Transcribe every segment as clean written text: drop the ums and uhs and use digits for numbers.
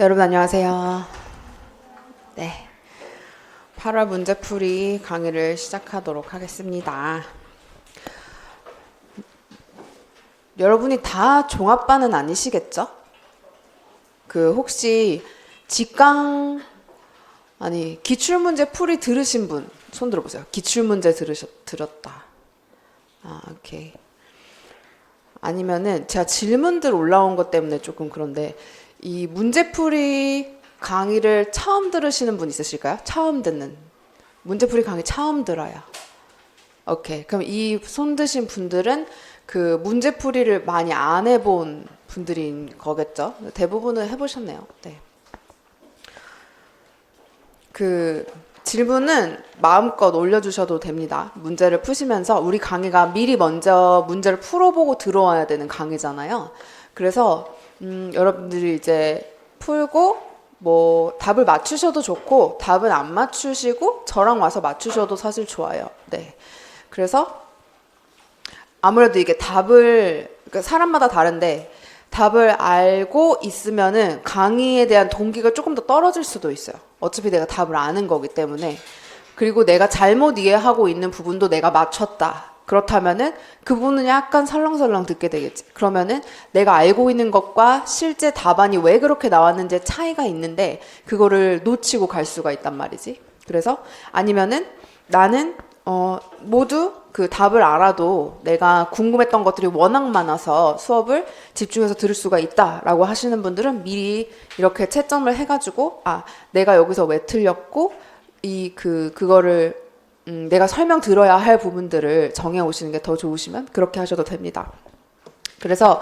여러분 안녕하세요. 네, 8월 문제풀이 강의를 시작하도록 하겠습니다. 여러분이 다 종합반은 아니시겠죠? 혹시 직강 기출문제 풀이 들으신 분 손 들어보세요. 기출문제 들었다. 오케이. 아니면은 제가 질문들 올라온 것 때문에 조금 그런데 이 문제풀이 강의를 처음 들으시는 분 있으실까요? 처음 듣는 문제풀이 강의 처음 들어요. 오케이. 그럼 이 손 드신 분들은 그 문제풀이를 많이 안 해본 분들인 거겠죠? 대부분은 해보셨네요. 네. 질문은 마음껏 올려주셔도 됩니다. 문제를 푸시면서 우리 강의가 미리 먼저 문제를 풀어보고 들어와야 되는 강의잖아요. 그래서 여러분들이 이제 풀고 뭐 답을 맞추셔도 좋고 답은 안 맞추시고 저랑 와서 맞추셔도 사실 좋아요. 네. 그래서 아무래도 이게 그러니까 사람마다 다른데 답을 알고 있으면은 강의에 대한 동기가 조금 더 떨어질 수도 있어요. 어차피 내가 답을 아는 거기 때문에. 그리고 내가 잘못 이해하고 있는 부분도 내가 맞췄다. 그렇다면은 그 부분은 약간 설렁설렁 듣게 되겠지. 그러면은 내가 알고 있는 것과 실제 답안이 왜 그렇게 나왔는지 차이가 있는데 그거를 놓치고 갈 수가 있단 말이지. 그래서 아니면은 나는 모두 그 답을 알아도 내가 궁금했던 것들이 워낙 많아서 수업을 집중해서 들을 수가 있다라고 하시는 분들은 미리 이렇게 채점을 해가지고 내가 여기서 왜 틀렸고 그거를 내가 설명 들어야 할 부분들을 정해 오시는 게 더 좋으시면 그렇게 하셔도 됩니다. 그래서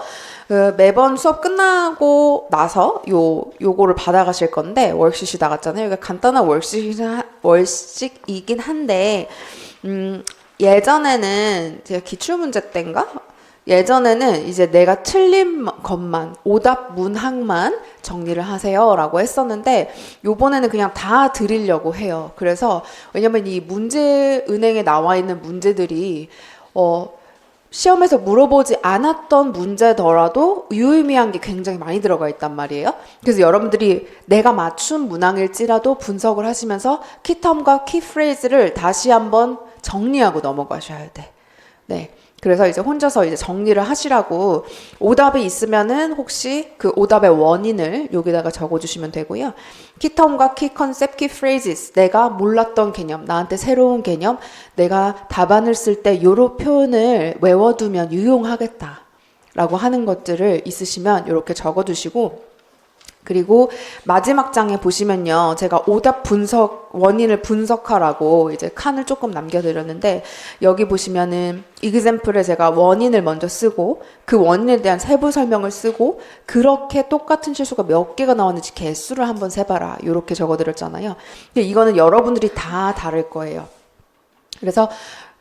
매번 수업 끝나고 나서 요거를 받아가실 건데 월시트 나갔잖아요. 이게 간단한 월식이긴 한데 예전에는 제가 기출문제 때인가? 예전에는 이제 내가 틀린 것만 오답 문항만 정리를 하세요 라고 했었는데 요번에는 그냥 다 드리려고 해요. 그래서 왜냐면 이 문제은행에 나와 있는 문제들이 시험에서 물어보지 않았던 문제더라도 유의미한 게 굉장히 많이 들어가 있단 말이에요. 그래서 여러분들이 내가 맞춘 문항일지라도 분석을 하시면서 키텀과 키프레이즈를 다시 한번 정리하고 넘어가셔야 돼. 네. 그래서 이제 혼자서 이제 정리를 하시라고 오답이 있으면은 혹시 그 오답의 원인을 여기다가 적어주시면 되고요. 키텀과 키 컨셉, 키 프레이즈스 내가 몰랐던 개념, 나한테 새로운 개념, 내가 답안을 쓸 때 요런 표현을 외워두면 유용하겠다 라고 하는 것들을 있으시면 이렇게 적어두시고 그리고 마지막 장에 보시면요. 제가 오답 원인을 분석하라고 이제 칸을 조금 남겨드렸는데 여기 보시면은 example에 제가 원인을 먼저 쓰고 그 원인에 대한 세부 설명을 쓰고 그렇게 똑같은 실수가 몇 개가 나왔는지 개수를 한번 세봐라. 이렇게 적어드렸잖아요. 근데 이거는 여러분들이 다 다를 거예요. 그래서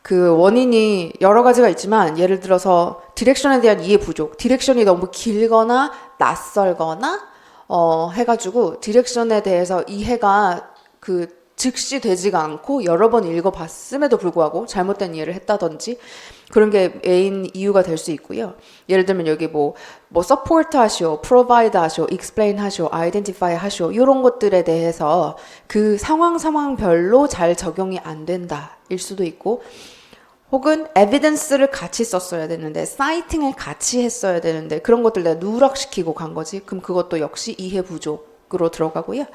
그 원인이 여러 가지가 있지만 예를 들어서 디렉션에 대한 이해 부족, 디렉션이 너무 길거나 낯설거나 해가지고 디렉션에 대해서 이해가 즉시 되지가 않고 여러 번 읽어봤음에도 불구하고 잘못된 이해를 했다든지 그런 게 메인 이유가 될 수 있고요. 예를 들면 여기 뭐 support 하시오, provide 하시오, explain 하시오, identify 하시오 이런 것들에 대해서 그 상황별로 잘 적용이 안 된다 일 수도 있고 혹은 에비던스를 같이 썼어야 되는데 사이팅을 같이 했어야 되는데 그런 것들 내가 누락시키고 간 거지. 그럼 그것도 역시 이해 부족으로 들어가고요.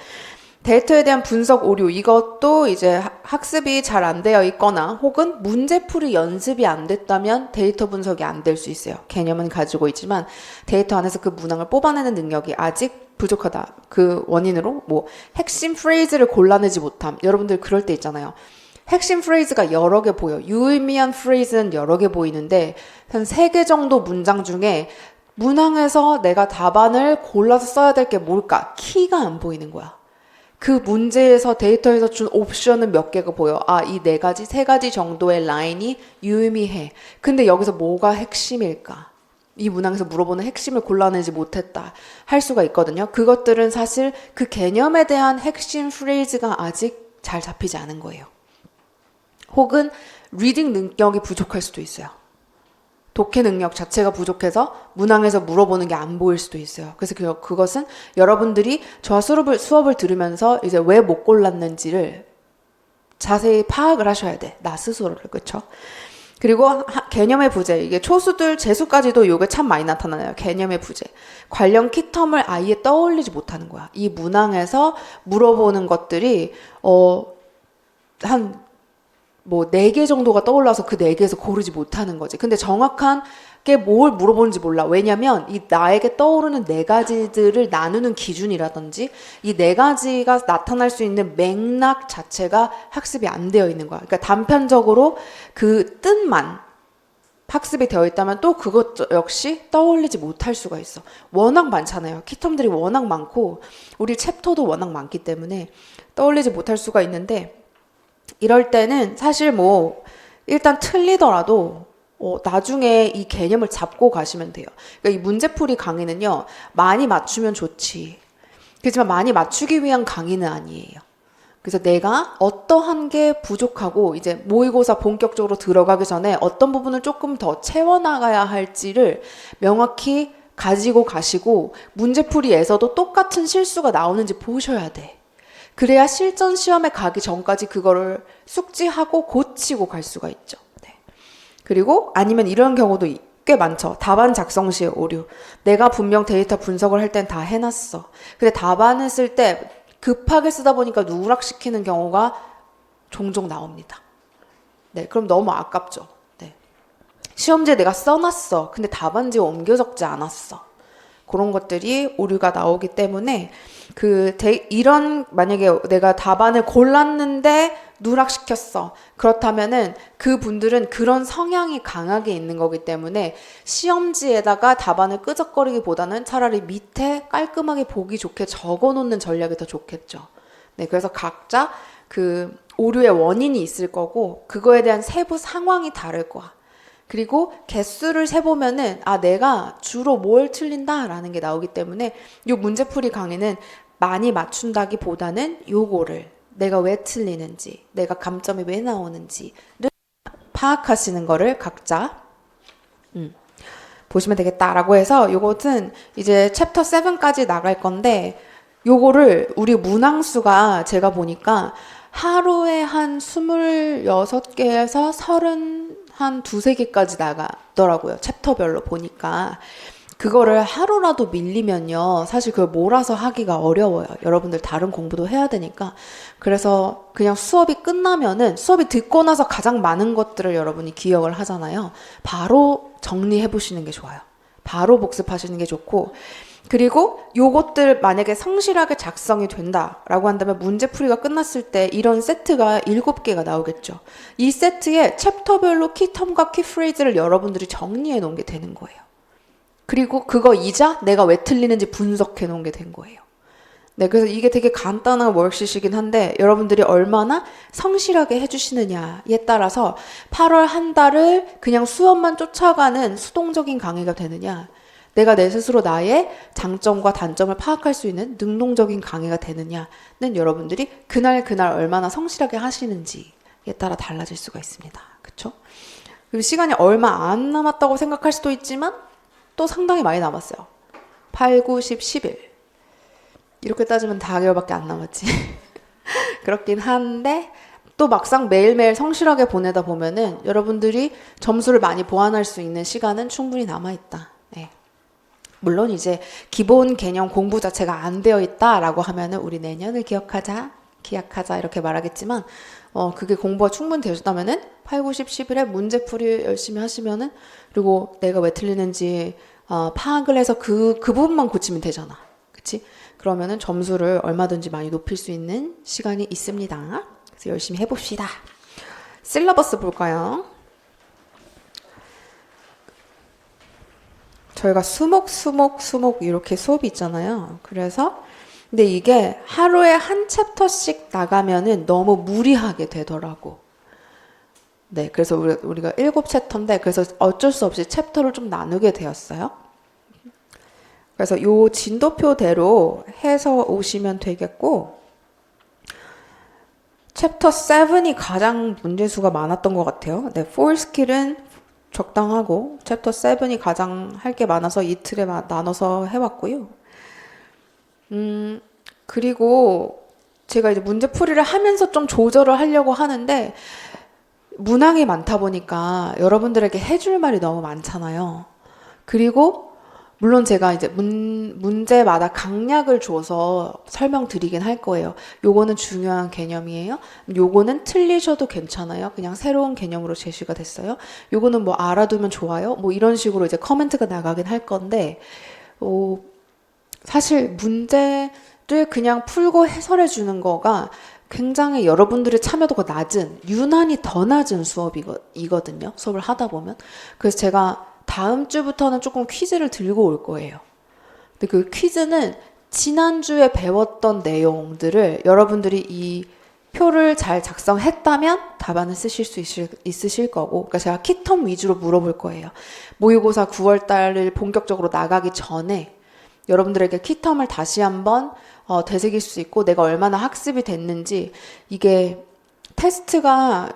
데이터에 대한 분석 오류 이것도 이제 학습이 잘 안 되어 있거나 혹은 문제풀이 연습이 안 됐다면 데이터 분석이 안 될 수 있어요. 개념은 가지고 있지만 데이터 안에서 그 문항을 뽑아내는 능력이 아직 부족하다. 그 원인으로 뭐 핵심 프레이즈를 골라내지 못함. 여러분들 그럴 때 있잖아요. 핵심 프레이즈가 여러 개 보여. 유의미한 프레이즈는 여러 개 보이는데 한 3개 정도 문장 중에 문항에서 내가 답안을 골라서 써야 될 게 뭘까? 키가 안 보이는 거야. 그 문제에서 데이터에서 준 옵션은 몇 개가 보여. 이 4가지, 3가지 정도의 라인이 유의미해. 근데 여기서 뭐가 핵심일까? 이 문항에서 물어보는 핵심을 골라내지 못했다 할 수가 있거든요. 그것들은 사실 그 개념에 대한 핵심 프레이즈가 아직 잘 잡히지 않은 거예요. 혹은 리딩 능력이 부족할 수도 있어요. 독해 능력 자체가 부족해서 문항에서 물어보는 게 안 보일 수도 있어요. 그래서 그것은 여러분들이 저와 수업을 들으면서 이제 왜 못 골랐는지를 자세히 파악을 하셔야 돼. 나 스스로를. 그쵸? 그리고 개념의 부재. 이게 초수들 재수까지도 이게 참 많이 나타나요. 개념의 부재. 관련 키텀을 아예 떠올리지 못하는 거야. 이 문항에서 물어보는 것들이 한 뭐 4개 정도가 떠올라서 그 4개에서 고르지 못하는 거지. 근데 정확한 게 뭘 물어보는지 몰라. 왜냐면 이 나에게 떠오르는 4가지들을 나누는 기준이라든지 이 4가지가 나타날 수 있는 맥락 자체가 학습이 안 되어 있는 거야. 그러니까 단편적으로 그 뜻만 학습이 되어 있다면 또 그것 역시 떠올리지 못할 수가 있어. 워낙 많잖아요. 키텀들이 워낙 많고 우리 챕터도 워낙 많기 때문에 떠올리지 못할 수가 있는데 이럴 때는 사실 뭐 일단 틀리더라도 나중에 이 개념을 잡고 가시면 돼요. 그러니까 이 문제풀이 강의는요. 많이 맞추면 좋지. 그렇지만 많이 맞추기 위한 강의는 아니에요. 그래서 내가 어떠한 게 부족하고 이제 모의고사 본격적으로 들어가기 전에 어떤 부분을 조금 더 채워나가야 할지를 명확히 가지고 가시고 문제풀이에서도 똑같은 실수가 나오는지 보셔야 돼. 그래야 실전 시험에 가기 전까지 그거를 숙지하고 고치고 갈 수가 있죠. 네. 그리고 아니면 이런 경우도 꽤 많죠. 답안 작성 시에 오류. 내가 분명 데이터 분석을 할 땐 다 해놨어. 근데 답안을 쓸 때 급하게 쓰다 보니까 누락시키는 경우가 종종 나옵니다. 네, 그럼 너무 아깝죠. 네. 시험지에 내가 써놨어. 근데 답안지에 옮겨 적지 않았어. 그런 것들이 오류가 나오기 때문에 이런 만약에 내가 답안을 골랐는데 누락시켰어. 그렇다면은 그분들은 그런 성향이 강하게 있는 거기 때문에 시험지에다가 답안을 끄적거리기보다는 차라리 밑에 깔끔하게 보기 좋게 적어 놓는 전략이 더 좋겠죠. 네, 그래서 각자 그 오류의 원인이 있을 거고 그거에 대한 세부 상황이 다를 거야. 그리고 개수를 세보면은 내가 주로 뭘 틀린다라는 게 나오기 때문에 요 문제풀이 강의는 많이 맞춘다기보다는 요거를 내가 왜 틀리는지, 내가 감점이 왜 나오는지를 파악하시는 거를 각자 보시면 되겠다라고 해서 요것은 이제 챕터 7까지 나갈 건데 요거를 우리 문항수가 제가 보니까 하루에 한 26개에서 30 한 2-3개까지 나가더라고요. 챕터별로 보니까. 그거를 하루라도 밀리면요. 사실 그걸 몰아서 하기가 어려워요. 여러분들 다른 공부도 해야 되니까. 그래서 그냥 수업이 끝나면은 수업이 듣고 나서 가장 많은 것들을 여러분이 기억을 하잖아요. 바로 정리해 보시는 게 좋아요. 바로 복습하시는 게 좋고 그리고 요것들 만약에 성실하게 작성이 된다라고 한다면 문제풀이가 끝났을 때 이런 세트가 7개가 나오겠죠. 이 세트에 챕터별로 키텀과 키프레이즈를 여러분들이 정리해 놓은 게 되는 거예요. 그리고 그거이자 내가 왜 틀리는지 분석해 놓은 게 된 거예요. 네, 그래서 이게 되게 간단한 워크시트이긴 한데 여러분들이 얼마나 성실하게 해주시느냐에 따라서 8월 한 달을 그냥 수업만 쫓아가는 수동적인 강의가 되느냐 내가 내 스스로 나의 장점과 단점을 파악할 수 있는 능동적인 강의가 되느냐는 여러분들이 그날 얼마나 성실하게 하시는지에 따라 달라질 수가 있습니다. 그쵸? 그리고 시간이 얼마 안 남았다고 생각할 수도 있지만 또 상당히 많이 남았어요. 8, 9, 10, 11 이렇게 따지면 4개월밖에 안 남았지. 그렇긴 한데 또 막상 매일매일 성실하게 보내다 보면은 여러분들이 점수를 많이 보완할 수 있는 시간은 충분히 남아있다. 네. 물론 이제 기본 개념 공부 자체가 안 되어 있다라고 하면은 우리 내년을 기약하자 이렇게 말하겠지만 그게 공부가 충분히 되셨다면은 8, 9, 10, 11에 문제풀이 열심히 하시면은 그리고 내가 왜 틀리는지 파악을 해서 그 부분만 고치면 되잖아. 그치? 그러면은 점수를 얼마든지 많이 높일 수 있는 시간이 있습니다. 그래서 열심히 해봅시다. 실러버스 볼까요? 저희가 수목 이렇게 수업이 있잖아요. 그래서 근데 이게 하루에 한 챕터씩 나가면은 너무 무리하게 되더라고. 네, 그래서 우리가 7챕터인데 그래서 어쩔 수 없이 챕터를 좀 나누게 되었어요. 그래서 요 진도표대로 해서 오시면 되겠고 챕터 7이 가장 문제수가 많았던 것 같아요. 네, 4스킬은 적당하고 챕터 7이 가장 할 게 많아서 이틀에 나눠서 해왔고요. 그리고 제가 이제 문제풀이를 하면서 좀 조절을 하려고 하는데 문항이 많다 보니까 여러분들에게 해줄 말이 너무 많잖아요. 그리고 물론 제가 이제 문제마다 강약을 줘서 설명드리긴 할 거예요. 요거는 중요한 개념이에요. 요거는 틀리셔도 괜찮아요. 그냥 새로운 개념으로 제시가 됐어요. 요거는 뭐 알아두면 좋아요. 뭐 이런 식으로 이제 커멘트가 나가긴 할 건데, 사실 문제를 그냥 풀고 해설해 주는 거가 굉장히 여러분들의 참여도가 낮은, 유난히 더 낮은 수업이거든요. 수업을 하다 보면. 그래서 제가 다음 주부터는 조금 퀴즈를 들고 올 거예요. 근데 그 퀴즈는 지난주에 배웠던 내용들을 여러분들이 이 표를 잘 작성했다면 답안을 쓰실 수 있으실 거고, 그러니까 제가 키텀 위주로 물어볼 거예요. 모의고사 9월 달을 본격적으로 나가기 전에 여러분들에게 키텀을 다시 한번 되새길 수 있고, 내가 얼마나 학습이 됐는지, 이게 테스트가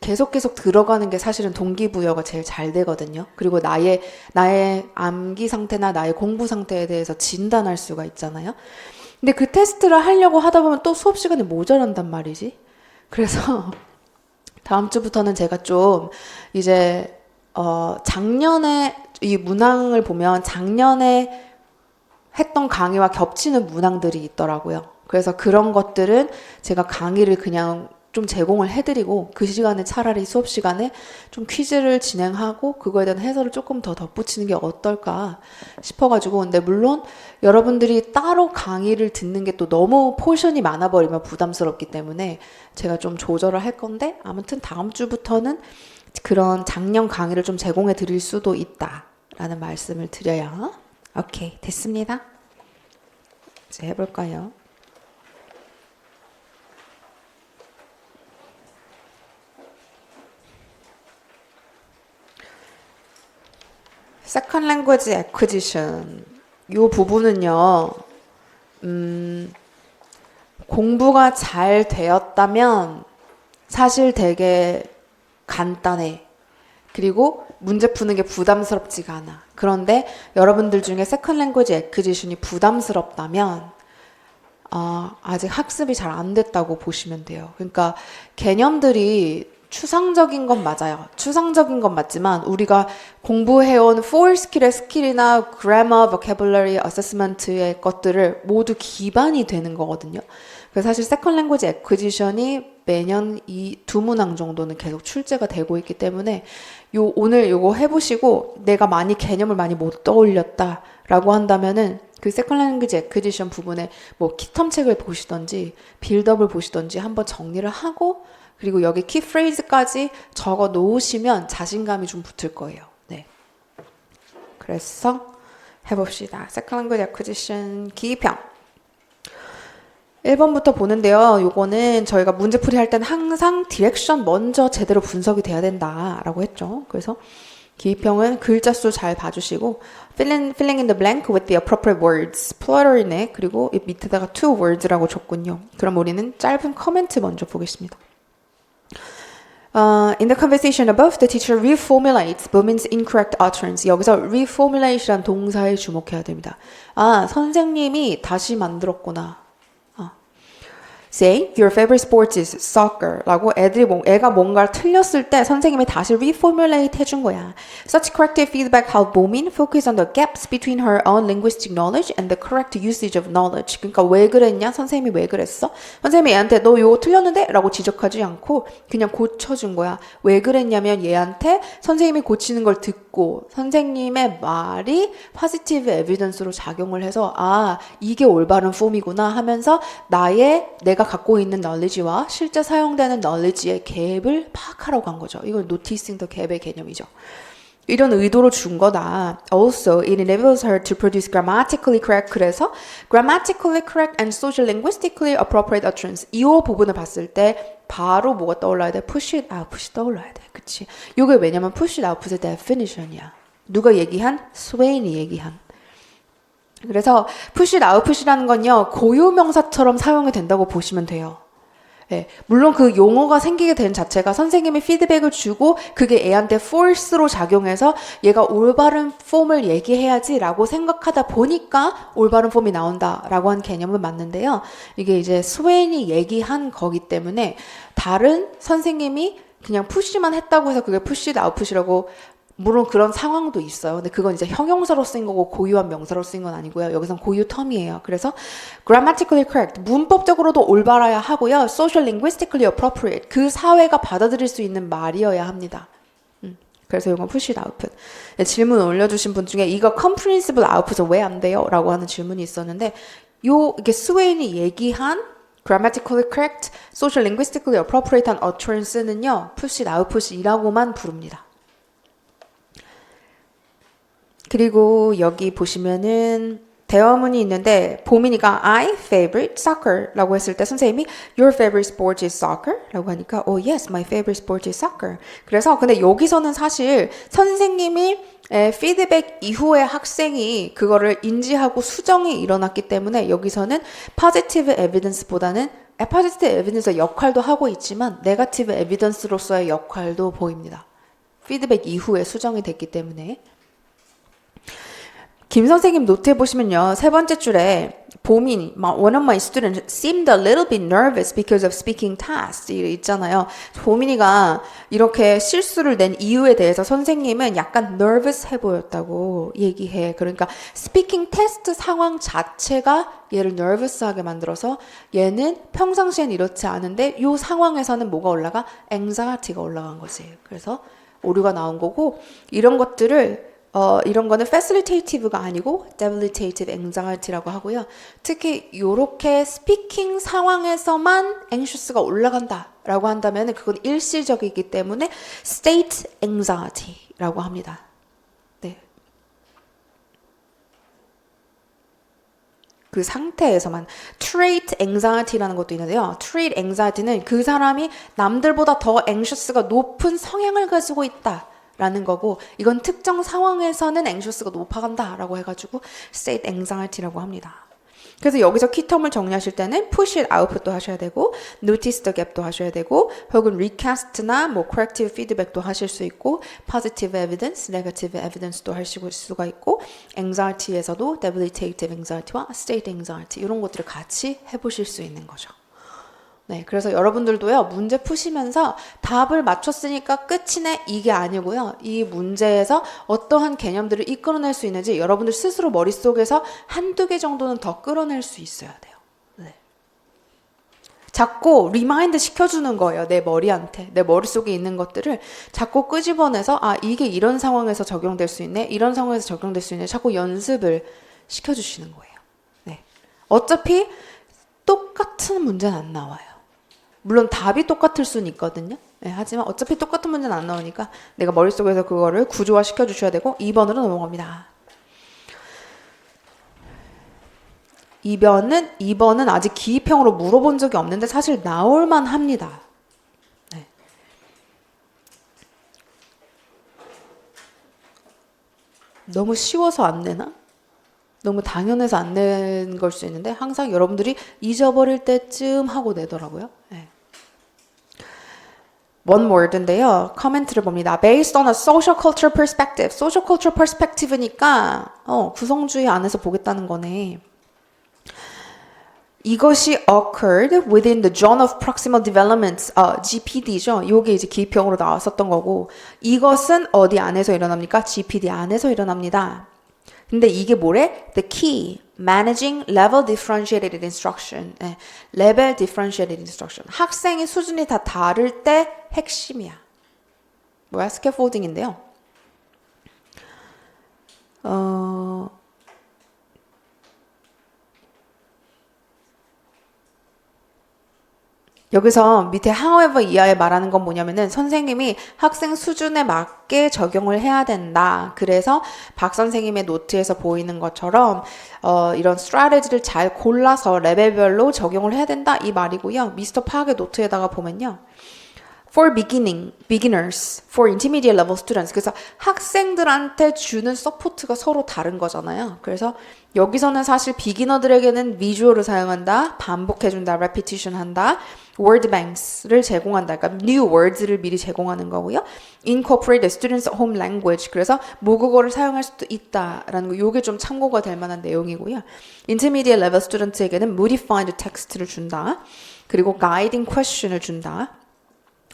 계속 들어가는 게 사실은 동기부여가 제일 잘 되거든요. 그리고 나의 암기 상태나 나의 공부 상태에 대해서 진단할 수가 있잖아요. 근데 그 테스트를 하려고 하다 보면 또 수업 시간이 모자란단 말이지. 그래서 다음 주부터는 제가 좀 이제 작년에 이 문항을 보면 작년에 했던 강의와 겹치는 문항들이 있더라고요. 그래서 그런 것들은 제가 강의를 그냥 좀 제공을 해드리고 그 시간에 차라리 수업 시간에 좀 퀴즈를 진행하고 그거에 대한 해설을 조금 더 덧붙이는 게 어떨까 싶어가지고. 근데 물론 여러분들이 따로 강의를 듣는 게 또 너무 포션이 많아버리면 부담스럽기 때문에 제가 좀 조절을 할 건데, 아무튼 다음 주부터는 그런 작년 강의를 좀 제공해 드릴 수도 있다라는 말씀을 드려요. 오케이, 됐습니다. 이제 해볼까요? Second Language Acquisition 이 부분은요, 공부가 잘 되었다면 사실 되게 간단해. 그리고 문제 푸는 게 부담스럽지가 않아. 그런데 여러분들 중에 Second Language Acquisition이 부담스럽다면 아직 학습이 잘 안 됐다고 보시면 돼요. 그러니까 개념들이 추상적인 건 맞아요. 추상적인 건 맞지만 우리가 공부해온 4스킬의 스킬이나 grammar, vocabulary, assessment의 것들을 모두 기반이 되는 거거든요. 그래서 사실 Second Language Acquisition이 매년 이 두 문항 정도는 계속 출제가 되고 있기 때문에 오늘 요거 해보시고 내가 개념을 많이 못 떠올렸다라고 한다면은 그 Second Language Acquisition 부분에 뭐 키텀 책을 보시던지 빌드업을 보시던지 한번 정리를 하고, 그리고 여기 키프레이즈까지 적어 놓으시면 자신감이 좀 붙을 거예요. 네. 그래서 해봅시다. Second Language Acquisition 기평. 1번부터 보는데요. 요거는 저희가 문제풀이 할 때는 항상 디렉션 먼저 제대로 분석이 돼야 된다라고 했죠. 그래서 기평은 글자 수 잘 봐주시고 filling in the blank with the appropriate words. 플러럴이네. 그리고 밑에다가 two words라고 줬군요. 그럼 우리는 짧은 커멘트 먼저 보겠습니다. In the conversation above, the teacher reformulates Bomin's incorrect utterance. 여기서 reformulate이란 동사에 주목해야 됩니다. 선생님이 다시 만들었구나. Say, your favorite sport is soccer. 라고 애가 뭔가를 틀렸을 때 선생님이 다시 reformulate 해준 거야. Such corrective feedback helped Bomin focus on the gaps between her own linguistic knowledge and the correct usage of knowledge. 그러니까 왜 그랬냐? 선생님이 왜 그랬어? 선생님이 얘한테 너 이거 틀렸는데? 라고 지적하지 않고 그냥 고쳐준 거야. 왜 그랬냐면 얘한테 선생님이 고치는 걸 듣고 선생님의 말이 positive evidence로 작용을 해서 이게 올바른 폼이구나 하면서 내가 갖고 있는 knowledge와 실제 사용되는 knowledge의 갭을 파악하라고 한 거죠. 이건 noticing the 갭의 개념이죠. 이런 의도로 준 거다. Also, it enables her to produce grammatically correct. 그래서 grammatically correct and sociolinguistically appropriate utterance. 이 부분을 봤을 때 바로 뭐가 떠올라야 돼? push it out이 떠올라야 돼. 그치? 이게 왜냐면 push it out의 definition이야. 누가 얘기한? 스웨인이 얘기한. 그래서 push it out이라는 건요, 고유명사처럼 사용이 된다고 보시면 돼요. 예, 물론 그 용어가 생기게 된 자체가 선생님이 피드백을 주고 그게 애한테 force로 작용해서 얘가 올바른 폼을 얘기해야지라고 생각하다 보니까 올바른 폼이 나온다라고 한 개념은 맞는데요. 이게 이제 스웨인이 얘기한 거기 때문에 다른 선생님이 그냥 푸시만 했다고 해서 그게 푸시 아웃풋이라고 물론 그런 상황도 있어요. 근데 그건 이제 형용사로 쓰인 거고 고유한 명사로 쓰인 건 아니고요. 여기선 고유 텀이에요. 그래서 grammatically correct, 문법적으로도 올바라야 하고요. social linguistically appropriate, 그 사회가 받아들일 수 있는 말이어야 합니다. 그래서 이건 push it output. 질문 올려주신 분 중에 이거 comprehensible output은 왜 안 돼요? 라고 하는 질문이 있었는데 이게 스웨인이 얘기한 grammatically correct, social linguistically appropriate한 utterance는요. push it output이라고만 부릅니다. 그리고 여기 보시면은 대화문이 있는데 보민이가 I favorite soccer 라고 했을 때 선생님이 Your favorite sport is soccer? 라고 하니까 Oh yes, my favorite sport is soccer. 그래서 근데 여기서는 사실 선생님이 피드백 이후에 학생이 그거를 인지하고 수정이 일어났기 때문에 여기서는 positive evidence보다는 positive evidence의 역할도 하고 있지만 negative evidence로서의 역할도 보입니다. 피드백 이후에 수정이 됐기 때문에 김 선생님 노트에 보시면요. 세 번째 줄에 보민이 One of my students seemed a little bit nervous because of speaking tasks 있잖아요. 보민이가 이렇게 실수를 낸 이유에 대해서 선생님은 약간 nervous 해 보였다고 얘기해. 그러니까 speaking test 상황 자체가 얘를 nervous하게 만들어서 얘는 평상시엔 이렇지 않은데 이 상황에서는 뭐가 올라가? anxiety가 올라간 거지. 그래서 오류가 나온 거고 이런 것들을 이런 거는 facilitative가 아니고 debilitative anxiety라고 하고요. 특히 이렇게 스피킹 상황에서만 anxious가 올라간다라고 한다면 그건 일시적이기 때문에 state anxiety라고 합니다. 네. 그 상태에서만 trait anxiety라는 것도 있는데요. trait anxiety는 그 사람이 남들보다 더 anxious가 높은 성향을 가지고 있다. 라는 거고 이건 특정 상황에서는 anxious가 높아간다라고 해가지고 state anxiety라고 합니다. 그래서 여기서 키텀을 정리하실 때는 push it output도 하셔야 되고 notice the gap도 하셔야 되고 혹은 recast나 뭐 corrective feedback도 하실 수 있고 positive evidence, negative evidence도 하실 수가 있고 anxiety에서도 debilitative anxiety와 state anxiety 이런 것들을 같이 해보실 수 있는 거죠. 네, 그래서 여러분들도요, 문제 푸시면서 답을 맞췄으니까 끝이네, 이게 아니고요. 이 문제에서 어떠한 개념들을 이끌어낼 수 있는지 여러분들 스스로 머릿속에서 한두 개 정도는 더 끌어낼 수 있어야 돼요. 네. 자꾸 리마인드 시켜주는 거예요. 내 머리한테. 내 머릿속에 있는 것들을 자꾸 끄집어내서 아, 이게 이런 상황에서 적용될 수 있네, 이런 상황에서 적용될 수 있네. 자꾸 연습을 시켜주시는 거예요. 네. 어차피 똑같은 문제는 안 나와요. 물론 답이 똑같을 수는 있거든요. 네, 하지만 어차피 똑같은 문제는 안 나오니까 내가 머릿속에서 그거를 구조화 시켜주셔야 되고 2번으로 넘어갑니다. 2번은 아직 기입형으로 물어본 적이 없는데 사실 나올만 합니다. 네. 너무 쉬워서 안 내나? 너무 당연해서 안 낸 걸 수 있는데 항상 여러분들이 잊어버릴 때쯤 하고 내더라고요. 네. One word인데요. 커멘트를 봅니다. Based on a social culture perspective. social culture perspective니까 구성주의 안에서 보겠다는 거네. 이것이 occurred within the zone of proximal development, GPD죠. 이게 이제 기입형으로 나왔었던 거고 이것은 어디 안에서 일어납니까? GPD 안에서 일어납니다. 근데 이게 뭐래? The key, managing level differentiated instruction. 네, level differentiated instruction. 학생의 수준이 다 다를 때 핵심이야. 뭐야? 스캐폴딩인데요. 여기서 밑에 however 이하에 말하는 건 뭐냐면은 선생님이 학생 수준에 맞게 적용을 해야 된다. 그래서 박 선생님의 노트에서 보이는 것처럼 이런 스트래티지를 잘 골라서 레벨별로 적용을 해야 된다 이 말이고요. 미스터 파악의 노트에다가 보면요. for beginners, for intermediate level students. 그래서 학생들한테 주는 서포트가 서로 다른 거잖아요. 그래서 여기서는 사실 비기너들에게는 비주얼을 사용한다, 반복해준다, repetition 한다, word banks를 제공한다. 그러니까 new words를 미리 제공하는 거고요. incorporate the student's home language. 그래서 모국어를 사용할 수도 있다라는 거. 요게 좀 참고가 될 만한 내용이고요. intermediate level student에게는 modified text를 준다. 그리고 guiding question을 준다.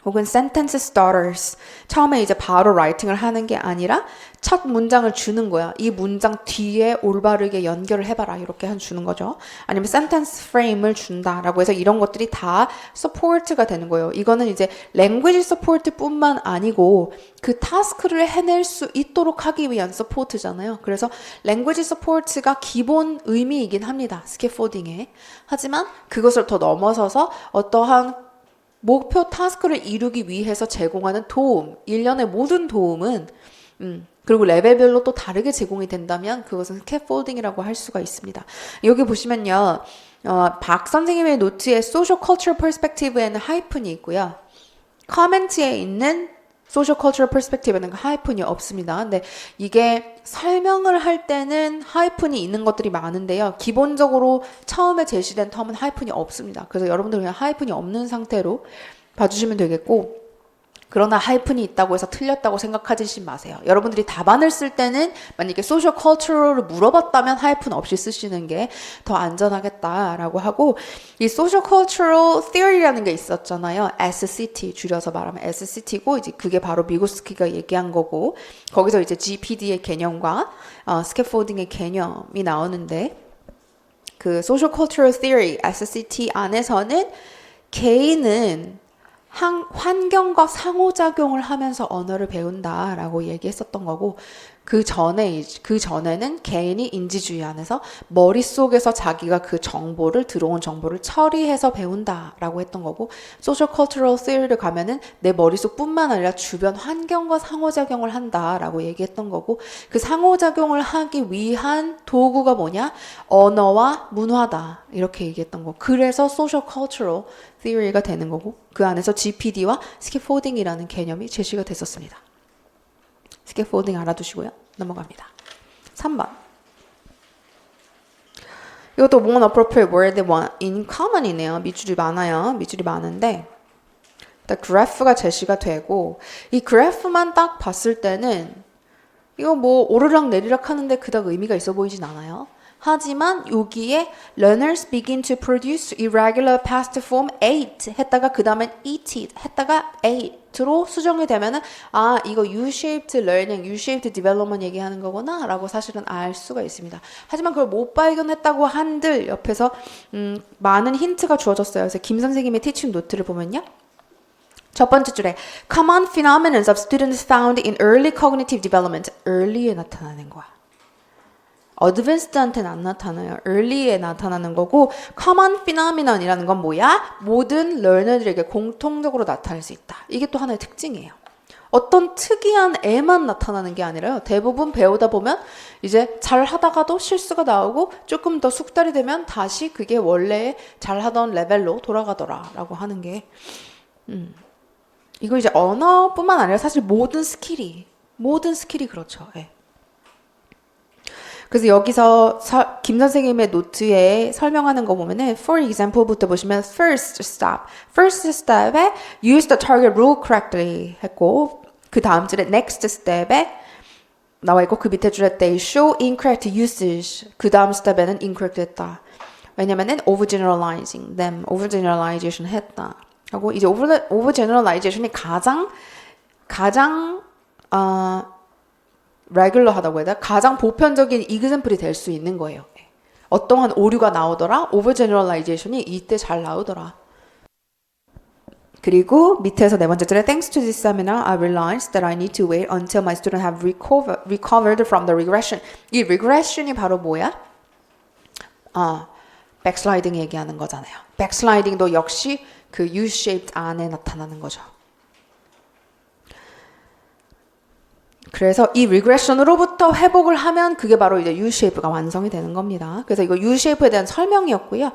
혹은 sentence starters. 처음에 이제 바로 라이팅을 하는 게 아니라 첫 문장을 주는 거야. 이 문장 뒤에 올바르게 연결을 해봐라. 이렇게 주는 거죠. 아니면 sentence frame을 준다라고 해서 이런 것들이 다 support가 되는 거예요. 이거는 이제 language support뿐만 아니고 그 타스크를 해낼 수 있도록 하기 위한 support잖아요. 그래서 language support가 기본 의미이긴 합니다. scaffolding에. 하지만 그것을 더 넘어서서 어떠한 목표 타스크를 이루기 위해서 제공하는 도움, 일련의 모든 도움은 그리고 레벨별로 또 다르게 제공이 된다면 그것은 스캐폴딩이라고 할 수가 있습니다. 여기 보시면요. 박 선생님의 노트에 Social Cultural Perspective에는 하이픈이 있고요. 커멘트에 있는 Social Cultural Perspective에는 하이픈이 없습니다. 근데 이게 설명을 할 때는 하이픈이 있는 것들이 많은데요. 기본적으로 처음에 제시된 텀은 하이픈이 없습니다. 그래서 여러분들 그냥 하이픈이 없는 상태로 봐주시면 되겠고, 그러나 하이픈이 있다고 해서 틀렸다고 생각하지 마세요. 여러분들이 답안을 쓸 때는 만약에 소셜 컬처럴을 물어봤다면 하이픈 없이 쓰시는 게 더 안전하겠다라고 하고, 이 소셜 컬처럴 theory라는 게 있었잖아요. SCT 줄여서 말하면 SCT고 이제 그게 바로 미고스키가 얘기한 거고, 거기서 이제 GPD의 개념과 스캐폴딩의 개념이 나오는데, 그 소셜 컬처럴 theory SCT 안에서는 개인은 환경과 상호작용을 하면서 언어를 배운다라고 얘기했었던 거고, 그 전에는 개인이 인지주의 안에서 머릿속에서 자기가 그 들어온 정보를 처리해서 배운다라고 했던 거고, 소셜 컬처럴 시어리를 가면은 내 머릿속뿐만 아니라 주변 환경과 상호작용을 한다라고 얘기했던 거고, 그 상호작용을 하기 위한 도구가 뭐냐? 언어와 문화다. 이렇게 얘기했던 거. 그래서 소셜 컬처럴 theory가 되는 거고, 그 안에서 GPD와 scaffolding이라는 개념이 제시가 됐었습니다. scaffolding 알아두시고요. 넘어갑니다. 3번. 이것도 more appropriate word in common이네요. 밑줄이 많아요. 밑줄이 많은데 일단 그래프가 제시가 되고, 이 그래프만 딱 봤을 때는 이거 뭐 오르락 내리락 하는데 그닥 의미가 있어 보이진 않아요. 하지만 여기에 learners begin to produce irregular past form ate 했다가 그 다음에 eat 했다가 ate로 수정이 되면은 이거 U-shaped learning, U-shaped development 얘기하는 거구나 라고 사실은 알 수가 있습니다. 하지만 그걸 못 발견했다고 한들 옆에서 많은 힌트가 주어졌어요. 그래서 김 선생님의 티칭 노트를 보면요. 첫 번째 줄에 common phenomena of students found in early cognitive development. early에 나타나는 거야. 어드밴스드한테는 안 나타나요. early에 나타나는 거고, common phenomenon이라는 건 뭐야? 모든 learner들에게 공통적으로 나타날 수 있다. 이게 또 하나의 특징이에요. 어떤 특이한 애만 나타나는 게 아니라요. 대부분 배우다 보면 이제 잘 하다가도 실수가 나오고 조금 더 숙달이 되면 다시 그게 원래 잘 하던 레벨로 돌아가더라라고 하는 게 이거 이제 언어뿐만 아니라 사실 모든 스킬이 그렇죠. 예. 그래서 여기서 김 선생님의 노트에 설명하는 거 보면은 for example부터 보시면 first step에 use the target rule correctly 했고, 그 다음 줄에 next step에 나와 있고, 그 밑에 줄에 they show incorrect usage, 그 다음 스텝에는 incorrect 했다. 왜냐면은 overgeneralization 했다 하고, 이제 overgeneralization이 가장 레귤러하다고 해야 되나? 가장 보편적인 이그샘플이 될 수 있는 거예요. 어떠한 오류가 나오더라? overgeneralization이 이때 잘 나오더라. 그리고 밑에서 네 번째 줄에 Thanks to this seminar, I realized that I need to wait until my students have recovered from the regression. 이 regression이 바로 뭐야? backsliding 얘기하는 거잖아요. backsliding도 역시 그 U-shaped 안에 나타나는 거죠. 그래서 이 regression으로부터 회복을 하면 그게 바로 이제 U-shape가 완성이 되는 겁니다. 그래서 이거 U-shape에 대한 설명이었고요.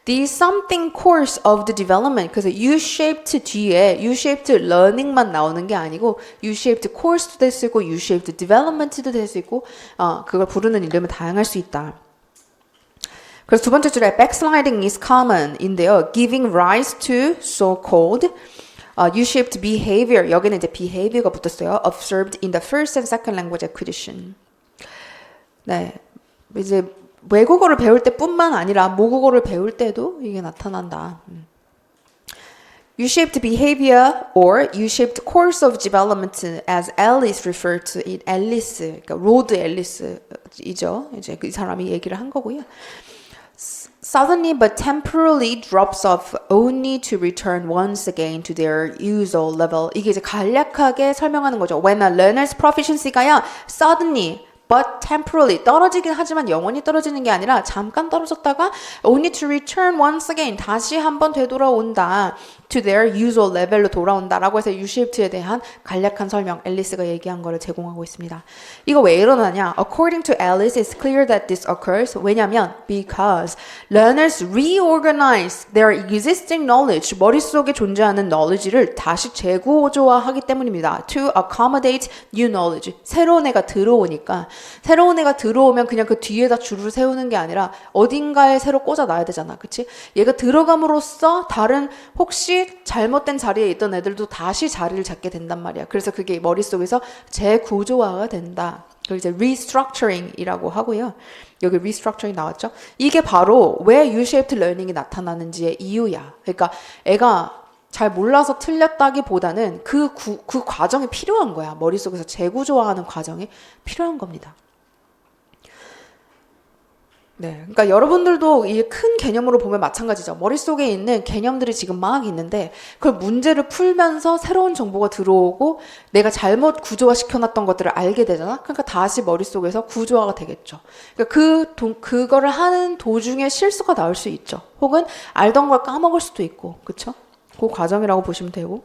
The something course of the development. 그래서 U-shaped 뒤에 U-shaped learning만 나오는 게 아니고 U-shaped course도 될 수 있고 U-shaped development도 될 수 있고 그걸 부르는 이름은 다양할 수 있다. 그래서 두 번째 줄에 backsliding is common인데요. Giving rise to so-called U-shaped behavior. 여기는 이제 behavior가 붙었어요. Observed in the first and second language acquisition. 네, 이제 외국어를 배울 때뿐만 아니라 모국어를 배울 때도 이게 나타난다. U-shaped behavior or U-shaped course of development as Ellis referred to it. 앨리스, 그러니까 로드 앨리스이죠. 이제 그 사람이 얘기를 한 거고요. Suddenly but temporarily drops off only to return once again to their usual level. 이게 이제 간략하게 설명하는 거죠. When a learner's proficiency가요, suddenly but temporarily 떨어지긴 하지만 영원히 떨어지는 게 아니라 잠깐 떨어졌다가 only to return once again 다시 한번 되돌아온다. to their usual level로 돌아온다라고 해서 U-shaped에 대한 간략한 설명 앨리스가 얘기한 거를 제공하고 있습니다. 이거 왜 일어나냐? According to Alice, it's clear that this occurs. 왜냐면 because learners reorganize their existing knowledge, 머릿속에 존재하는 knowledge를 다시 재구조화하기 때문입니다. To accommodate new knowledge. 새로운 애가 들어오니까 새로운 애가 들어오면 그냥 그 뒤에다 줄을 세우는 게 아니라 어딘가에 새로 꽂아놔야 되잖아. 그치? 얘가 들어감으로써 다른 혹시 잘못된 자리에 있던 애들도 다시 자리를 잡게 된단 말이야. 그래서 그게 머릿속에서 재구조화가 된다. 그걸 이제 restructuring이라고 하고요. 여기 restructuring 나왔죠? 이게 바로 왜 U-shaped learning이 나타나는지의 이유야. 그러니까 애가 잘 몰라서 틀렸다기보다는 그 과정이 필요한 거야. 머릿속에서 재구조화하는 과정이 필요한 겁니다. 네, 그러니까 여러분들도 이 큰 개념으로 보면 마찬가지죠. 머릿속에 있는 개념들이 지금 막 있는데 그걸 문제를 풀면서 새로운 정보가 들어오고 내가 잘못 구조화 시켜놨던 것들을 알게 되잖아. 그러니까 다시 머릿속에서 구조화가 되겠죠. 그러니까 그거를 하는 도중에 실수가 나올 수 있죠. 혹은 알던 걸 까먹을 수도 있고, 그렇죠? 그 과정이라고 보시면 되고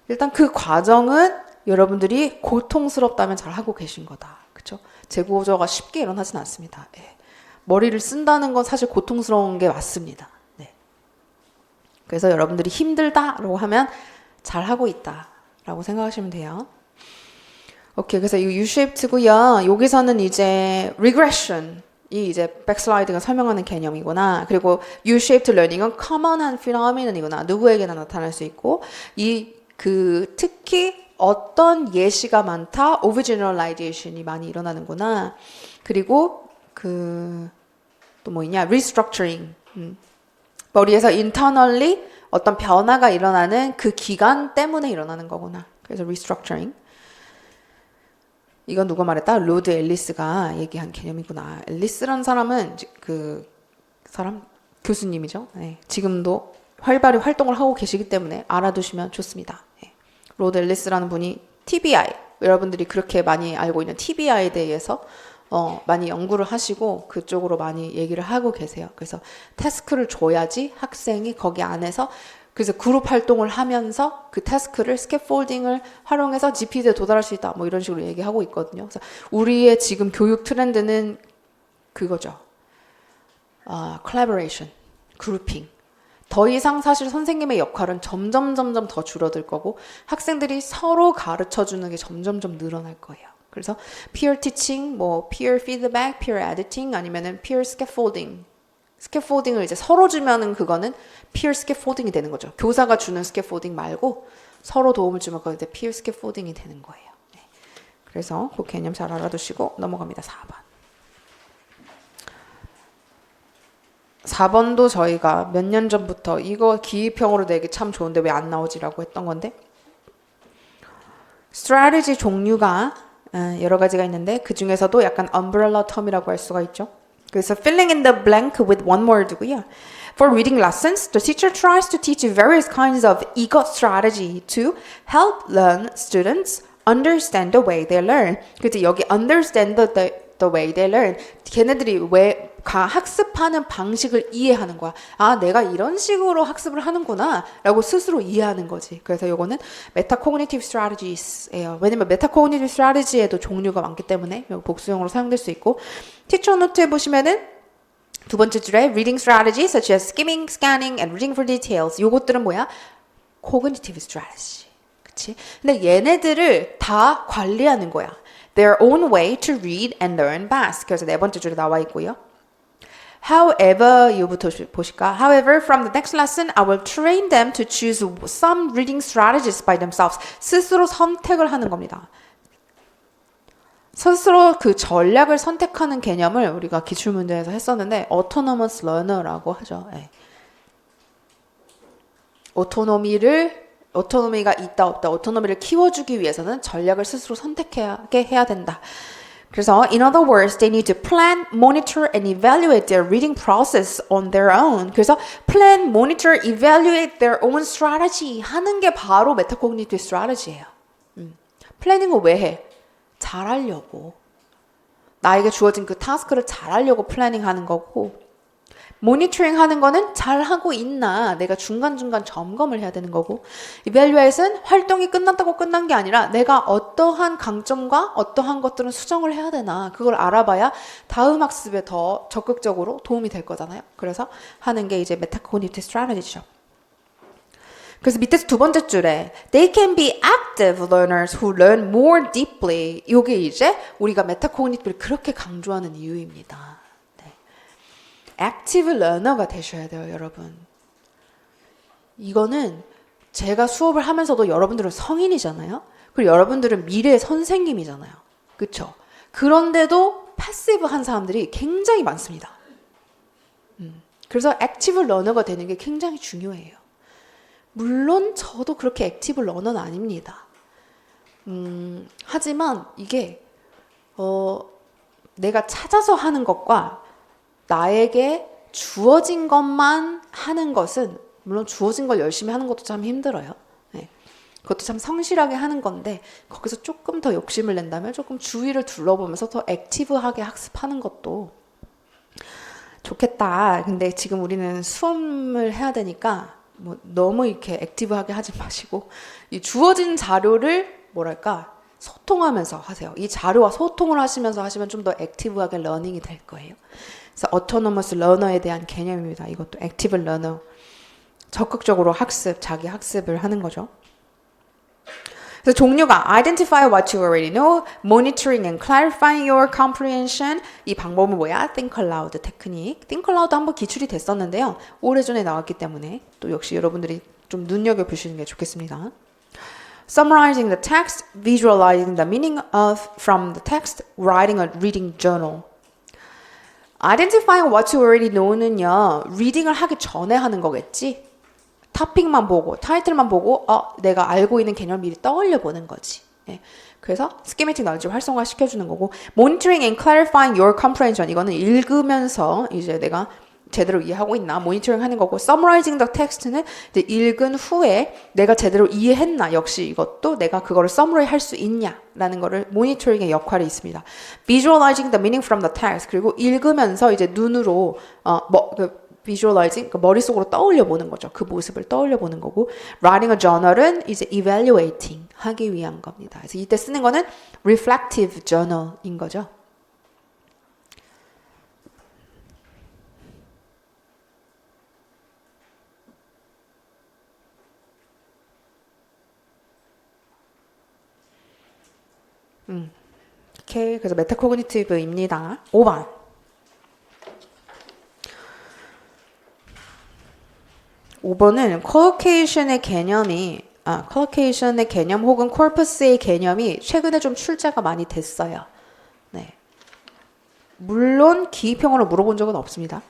일단 그 과정은 여러분들이 고통스럽다면 잘 하고 계신 거다. 그렇죠? 재구조화가 쉽게 일어나진 않습니다. 예. 머리를 쓴다는 건 사실 고통스러운 게 맞습니다. 네. 그래서 여러분들이 힘들다라고 하면 잘하고 있다라고 생각하시면 돼요. 오케이, 그래서 이거 U-shaped고요. 여기서는 이제 regression이 이제 backsliding을 설명하는 개념이구나. 그리고 U-shaped learning은 common한 phenomenon이구나. 누구에게나 나타날 수 있고 특히 어떤 예시가 많다. overgeneralization이 많이 일어나는구나. 그리고 또 뭐 있냐? restructuring. 머리에서 internally 어떤 변화가 일어나는 그 기간 때문에 일어나는 거구나. 그래서 restructuring. 이건 누가 말했다? 로드 앨리스가 얘기한 개념이구나. 앨리스라는 사람은 그 사람 교수님이죠. 네. 지금도 활발히 활동을 하고 계시기 때문에 알아두시면 좋습니다. 네. 로드 앨리스라는 분이 TBI, 여러분들이 그렇게 많이 알고 있는 TBI에 대해서 많이 연구를 하시고 그쪽으로 많이 얘기를 하고 계세요. 그래서 태스크를 줘야지 학생이 거기 안에서 그래서 그룹 활동을 하면서 그 태스크를 스캐폴딩을 활용해서 GPT에 도달할 수 있다. 뭐 이런 식으로 얘기하고 있거든요. 그래서 우리의 지금 교육 트렌드는 그거죠. collaboration, 그룹핑. 더 이상 사실 선생님의 역할은 점점 더 줄어들 거고 학생들이 서로 가르쳐주는 게 점점 늘어날 거예요. 그래서 peer teaching, 뭐 peer feedback, peer editing 아니면은 peer scaffolding. 스캐폴딩을 이제 서로 주면은 그거는 peer scaffolding이 되는 거죠. 교사가 주는 스캐폴딩 말고 서로 도움을 주면 그거 이제 peer scaffolding이 되는 거예요. 네. 그래서 그 개념 잘 알아두시고 넘어갑니다. 4번. 4번도 저희가 몇 년 전부터 이거 기입형으로 내기 참 좋은데 왜 안 나오지라고 했던 건데 strategy 종류가 여러 가지가 있는데 그 중에서도 약간 umbrella term이라고 할 수가 있죠. 그래서 filling in the blank with one word고요. For reading lessons, the teacher tries to teach various kinds of EGOT strategy to help learn students understand the way they learn. 그래서 여기 understand the way they learn. 걔네들이 왜 학습하는 방식을 이해하는 거야. 아, 내가 이런 식으로 학습을 하는구나 라고 스스로 이해하는 거지. 그래서 요거는 Metacognitive Strategies예요. 왜냐면 Metacognitive Strategy에도 종류가 많기 때문에 복수형으로 사용될 수 있고, 티처 노트에 보시면은 두 번째 줄에 reading strategies such as skimming, scanning, and reading for details. 요것들은 뭐야? Cognitive strategy. 그치? 근데 얘네들을 다 관리하는 거야. Their own way to read and learn best. 그래서 네 번째 줄에 나와 있고요. However, 이거부터 보실까? However, from the next lesson, I will train them to choose some reading strategies by themselves. 스스로 선택을 하는 겁니다. 스스로 그 전략을 선택하는 개념을 우리가 기출문제에서 했었는데 autonomous learner라고 하죠. 네. 오토노미가 있다 없다, 오토노미를 키워주기 위해서는 전략을 스스로 선택하게 해야 된다. 그래서 in other words, they need to plan, monitor, and evaluate their reading process on their own. 그래서 plan, monitor, evaluate their own strategy 하는 게 바로 메타코그니티브 스트래티지예요. 플래닝을 왜 해? 잘하려고. 나에게 주어진 그 타스크를 잘하려고 플래닝 하는 거고, 모니터링 하는 거는 잘하고 있나 내가 중간중간 점검을 해야 되는 거고, 이밸류에이트는 활동이 끝났다고 끝난 게 아니라 내가 어떠한 강점과 어떠한 것들은 수정을 해야 되나 그걸 알아봐야 다음 학습에 더 적극적으로 도움이 될 거잖아요. 그래서 하는 게 이제 메타코그니티브 스트래티지죠. 그래서 밑에서 두 번째 줄에 They can be active learners who learn more deeply. 이게 이제 우리가 메타코그니티브를 그렇게 강조하는 이유입니다. 네. active learner가 되셔야 돼요, 여러분. 이거는 제가 수업을 하면서도 여러분들은 성인이잖아요. 그리고 여러분들은 미래의 선생님이잖아요. 그렇죠? 그런데도 패시브한 사람들이 굉장히 많습니다. 그래서 액티브 러너가 되는 게 굉장히 중요해요. 물론 저도 그렇게 액티브 러너는 아닙니다. 하지만 이게 내가 찾아서 하는 것과 나에게 주어진 것만 하는 것은, 물론 주어진 걸 열심히 하는 것도 참 힘들어요. 네. 그것도 참 성실하게 하는 건데 거기서 조금 더 욕심을 낸다면 조금 주위를 둘러보면서 더 액티브하게 학습하는 것도 좋겠다. 근데 지금 우리는 수업을 해야 되니까 뭐 너무 이렇게 액티브하게 하지 마시고 이 주어진 자료를 뭐랄까 소통하면서 하세요. 이 자료와 소통을 하시면서 하시면 좀 더 액티브하게 러닝이 될 거예요. 그래서 autonomous learner에 대한 개념입니다. 이것도 active learner. 적극적으로 학습, 자기 학습을 하는 거죠. 그래서 종류가 identify what you already know, monitoring and clarifying your comprehension. 이 방법은 뭐야? Think aloud 테크닉. Think aloud 한번 기출이 됐었는데요. 오래전에 나왔기 때문에 또 역시 여러분들이 좀 눈여겨보시는 게 좋겠습니다. Summarizing the text, visualizing the meaning of from the text, writing a reading journal. Identifying what you already know는요, 리딩을 하기 전에 하는 거겠지? 토픽만 보고, 타이틀만 보고, 내가 알고 있는 개념을 미리 떠올려 보는 거지. 예. 그래서 schematic knowledge 활성화 시켜주는 거고, monitoring and clarifying your comprehension. 이거는 읽으면서 이제 내가 제대로 이해하고 있나 모니터링 하는 거고, summarizing the text는 이제 읽은 후에 내가 제대로 이해했나, 역시 이것도 내가 그거를 summary 할 수 있냐라는 거를 모니터링의 역할이 있습니다. visualizing the meaning from the text. 그리고 읽으면서 이제 눈으로 visualizing, 그러니까 머릿속으로 떠올려 보는 거죠. 그 모습을 떠올려 보는 거고, writing a journal은 이제 evaluating 하기 위한 겁니다. 그래서 이때 쓰는 거는 reflective journal인 거죠. 오케이. 그래서 메타코그니티브입니다. 5번. 컬로케이션의 개념 혹은 corpus의 개념이 최근에 좀 출제가 많이 됐어요. 네. 물론 기입형으로 물어본 적은 없습니다.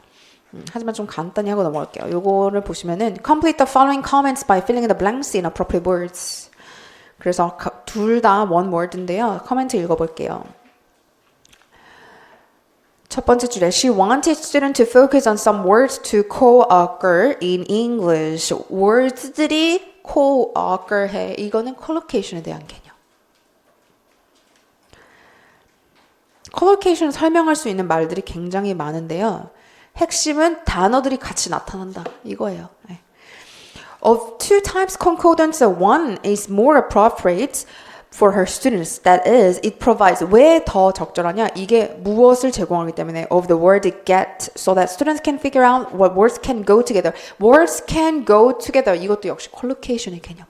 하지만 좀 간단히 하고 넘어갈게요. 요거를 보시면은 complete the following comments by filling in the blanks in appropriate words. 그래서 둘 다 one word인데요. 코멘트 읽어볼게요. 첫 번째 줄에 She wanted students to focus on some words to co-occur in English. words들이 co-occur 해. 이거는 collocation에 대한 개념. 컬로케이션 설명할 수 있는 말들이 굉장히 많은데요. 핵심은 단어들이 같이 나타난다. 이거예요. 네. Of two types concordance, one is more appropriate for her students. That is, it provides. 왜 더 적절하냐? 이게 무엇을 제공하기 때문에 of the word get, so that students can figure out what words can go together. Words can go together. 이것도 역시 컬로케이션의 개념.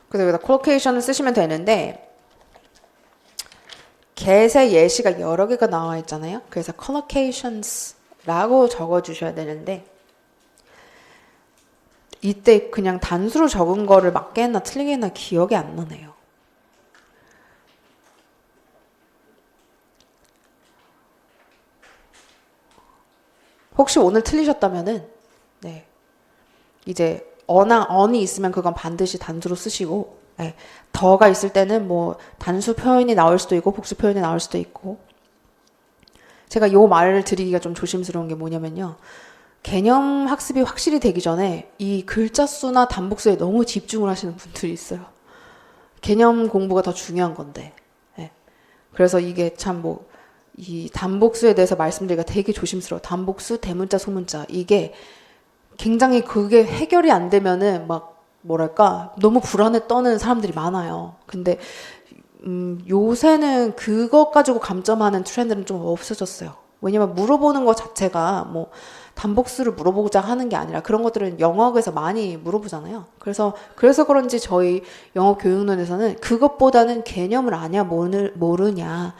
그래서 여기다 컬로케이션을 쓰시면 되는데 get의 예시가 여러 개가 나와 있잖아요. 그래서 collocations라고 적어주셔야 되는데 이때 그냥 단수로 적은 거를 맞게 했나 틀리게 했나 기억이 안 나네요. 혹시 오늘 틀리셨다면은 네 이제 어나 언이 있으면 그건 반드시 단수로 쓰시고 네, 더가 있을 때는 뭐 단수 표현이 나올 수도 있고 복수 표현이 나올 수도 있고 제가 요 말을 드리기가 좀 조심스러운 게 뭐냐면요. 개념 학습이 확실히 되기 전에 이 글자 수나 단복수에 너무 집중을 하시는 분들이 있어요. 개념 공부가 더 중요한 건데 네. 그래서 이게 참 뭐 이 단복수에 대해서 말씀드리기가 되게 조심스러워. 단복수, 대문자, 소문자 이게 굉장히 그게 해결이 안 되면은 막 뭐랄까 너무 불안에 떠는 사람들이 많아요. 근데 요새는 그것 가지고 감점하는 트렌드는 좀 없어졌어요. 왜냐면 물어보는 것 자체가 뭐 단복수를 물어보자 하는 게 아니라 그런 것들은 영어학에서 많이 물어보잖아요. 그래서 그런지 저희 영어 교육론에서는 그것보다는 개념을 아냐 모르냐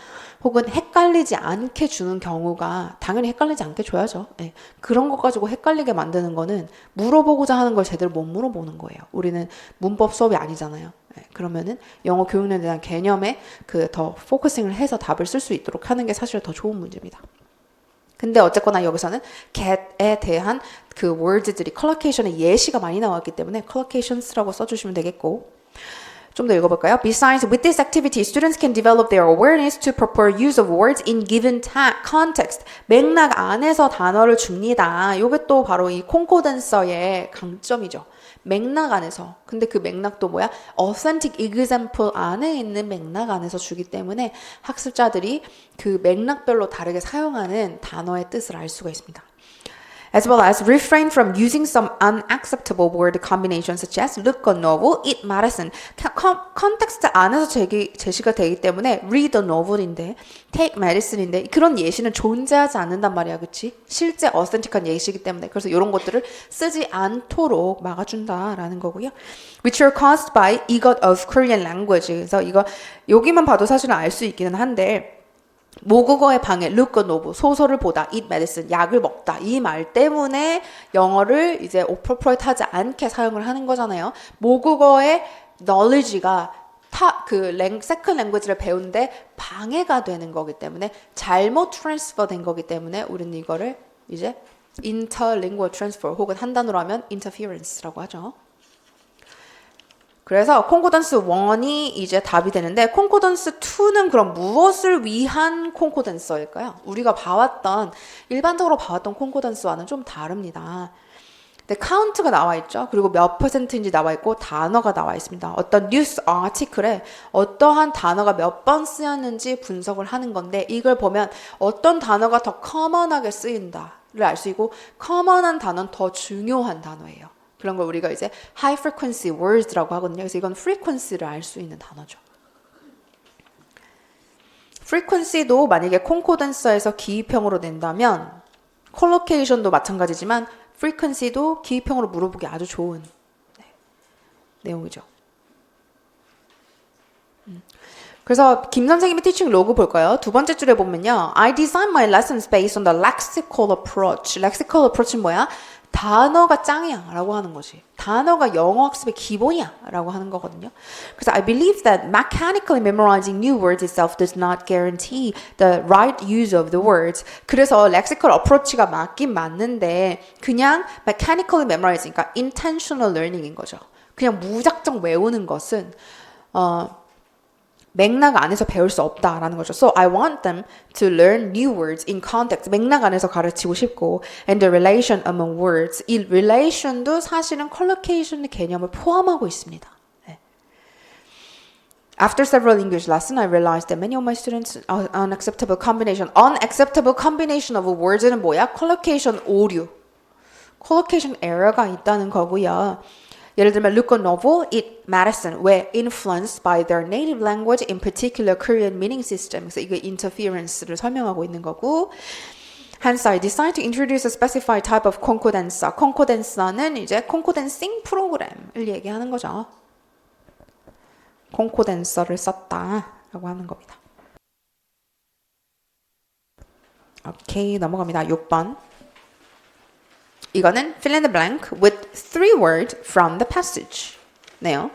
혹은 헷갈리지 않게 주는 경우가 당연히 헷갈리지 않게 줘야죠. 네. 그런 것 가지고 헷갈리게 만드는 거는 물어보고자 하는 걸 제대로 못 물어보는 거예요. 우리는 문법 수업이 아니잖아요. 네. 그러면은 영어 교육에 대한 개념에 그 더 포커싱을 해서 답을 쓸 수 있도록 하는 게 사실 더 좋은 문제입니다. 근데 어쨌거나 여기서는 get에 대한 그 words들이 collocation의 예시가 많이 나왔기 때문에 collocations라고 써주시면 되겠고 좀 더 읽어볼까요? Besides, with this activity, students can develop their awareness to proper use of words in given context. 맥락 안에서 단어를 줍니다. 이게 또 바로 이 콘코던서의 강점이죠. 맥락 안에서. 근데 그 맥락도 뭐야? authentic example 안에 있는 맥락 안에서 주기 때문에 학습자들이 그 맥락별로 다르게 사용하는 단어의 뜻을 알 수가 있습니다. As well as refrain from using some unacceptable word combinations such as look a novel, eat medicine. 컨텍스트 안에서 제시가 되기 때문에 read a novel인데 take medicine인데 그런 예시는 존재하지 않는단 말이야. 그치? 실제 어센틱한 예시이기 때문에 그래서 이런 것들을 쓰지 않도록 막아준다라는 거고요. Which are caused by EGOT of Korean language. 그래서 이거 여기만 봐도 사실은 알 수 있기는 한데 모국어의 방해, look a novel, 소설을 보다, eat medicine, 약을 먹다 이 말 때문에 영어를 이제 appropriate 하지 않게 사용을 하는 거잖아요. 모국어의 knowledge가 second language를 배우는데 방해가 되는 거기 때문에 잘못 transfer 된 거기 때문에 우리는 이거를 이제 interlingual transfer 혹은 한 단어로 하면 interference라고 하죠. 그래서 콘코던스 1이 이제 답이 되는데 콘코던스 2는 그럼 무엇을 위한 콘코던서일까요? 우리가 일반적으로 봐왔던 콘코던스와는 좀 다릅니다. 근데 카운트가 나와 있죠. 그리고 몇 퍼센트인지 나와 있고 단어가 나와 있습니다. 어떤 뉴스 아티클에 어떠한 단어가 몇 번 쓰였는지 분석을 하는 건데 이걸 보면 어떤 단어가 더 커먼하게 쓰인다를 알 수 있고 커먼한 단어는 더 중요한 단어예요. 그런 걸 우리가 이제 high frequency words라고 하거든요. 그래서 이건 frequency를 알 수 있는 단어죠. frequency도 만약에 콘코던서에서 기입형으로 낸다면 collocation도 마찬가지지만 frequency도 기입형으로 물어보기 아주 좋은 내용이죠. 그래서 김 선생님의 티칭 로그 볼까요? 두 번째 줄에 보면요. I design my lessons based on the lexical approach. lexical approach는 뭐야? 단어가 짱이야 라고 하는 거지. 단어가 영어 학습의 기본이야 라고 하는 거거든요. 그래서 I believe that mechanically memorizing new words itself does not guarantee the right use of the words. 그래서 lexical approach가 맞긴 맞는데 그냥 mechanically memorizing, 그러니까 intentional learning인 거죠. 그냥 무작정 외우는 것은 맥락 안에서 배울 수 없다라는 거죠. So I want them to learn new words in context. 맥락 안에서 가르치고 싶고 and the relation among words. 이 relation도 사실은 collocation의 개념을 포함하고 있습니다. 네. After several English lessons, I realized that many of my students unacceptable combination of words는 뭐야? collocation 오류. collocation error가 있다는 거고요. 예를 들면 look a novel, eat medicine were influenced by their native language, in particular Korean meaning system. 그래서 이게 interference를 설명하고 있는 거고. Hence, I decided to introduce a specified type of concordanza. concordanza는 이제 concordancing 프로그램을 얘기하는 거죠. concordanza를 썼다라고 하는 겁니다. 오케이, 넘어갑니다. 6번. 이거는 fill in the blank with 3 words from the passage. 네요.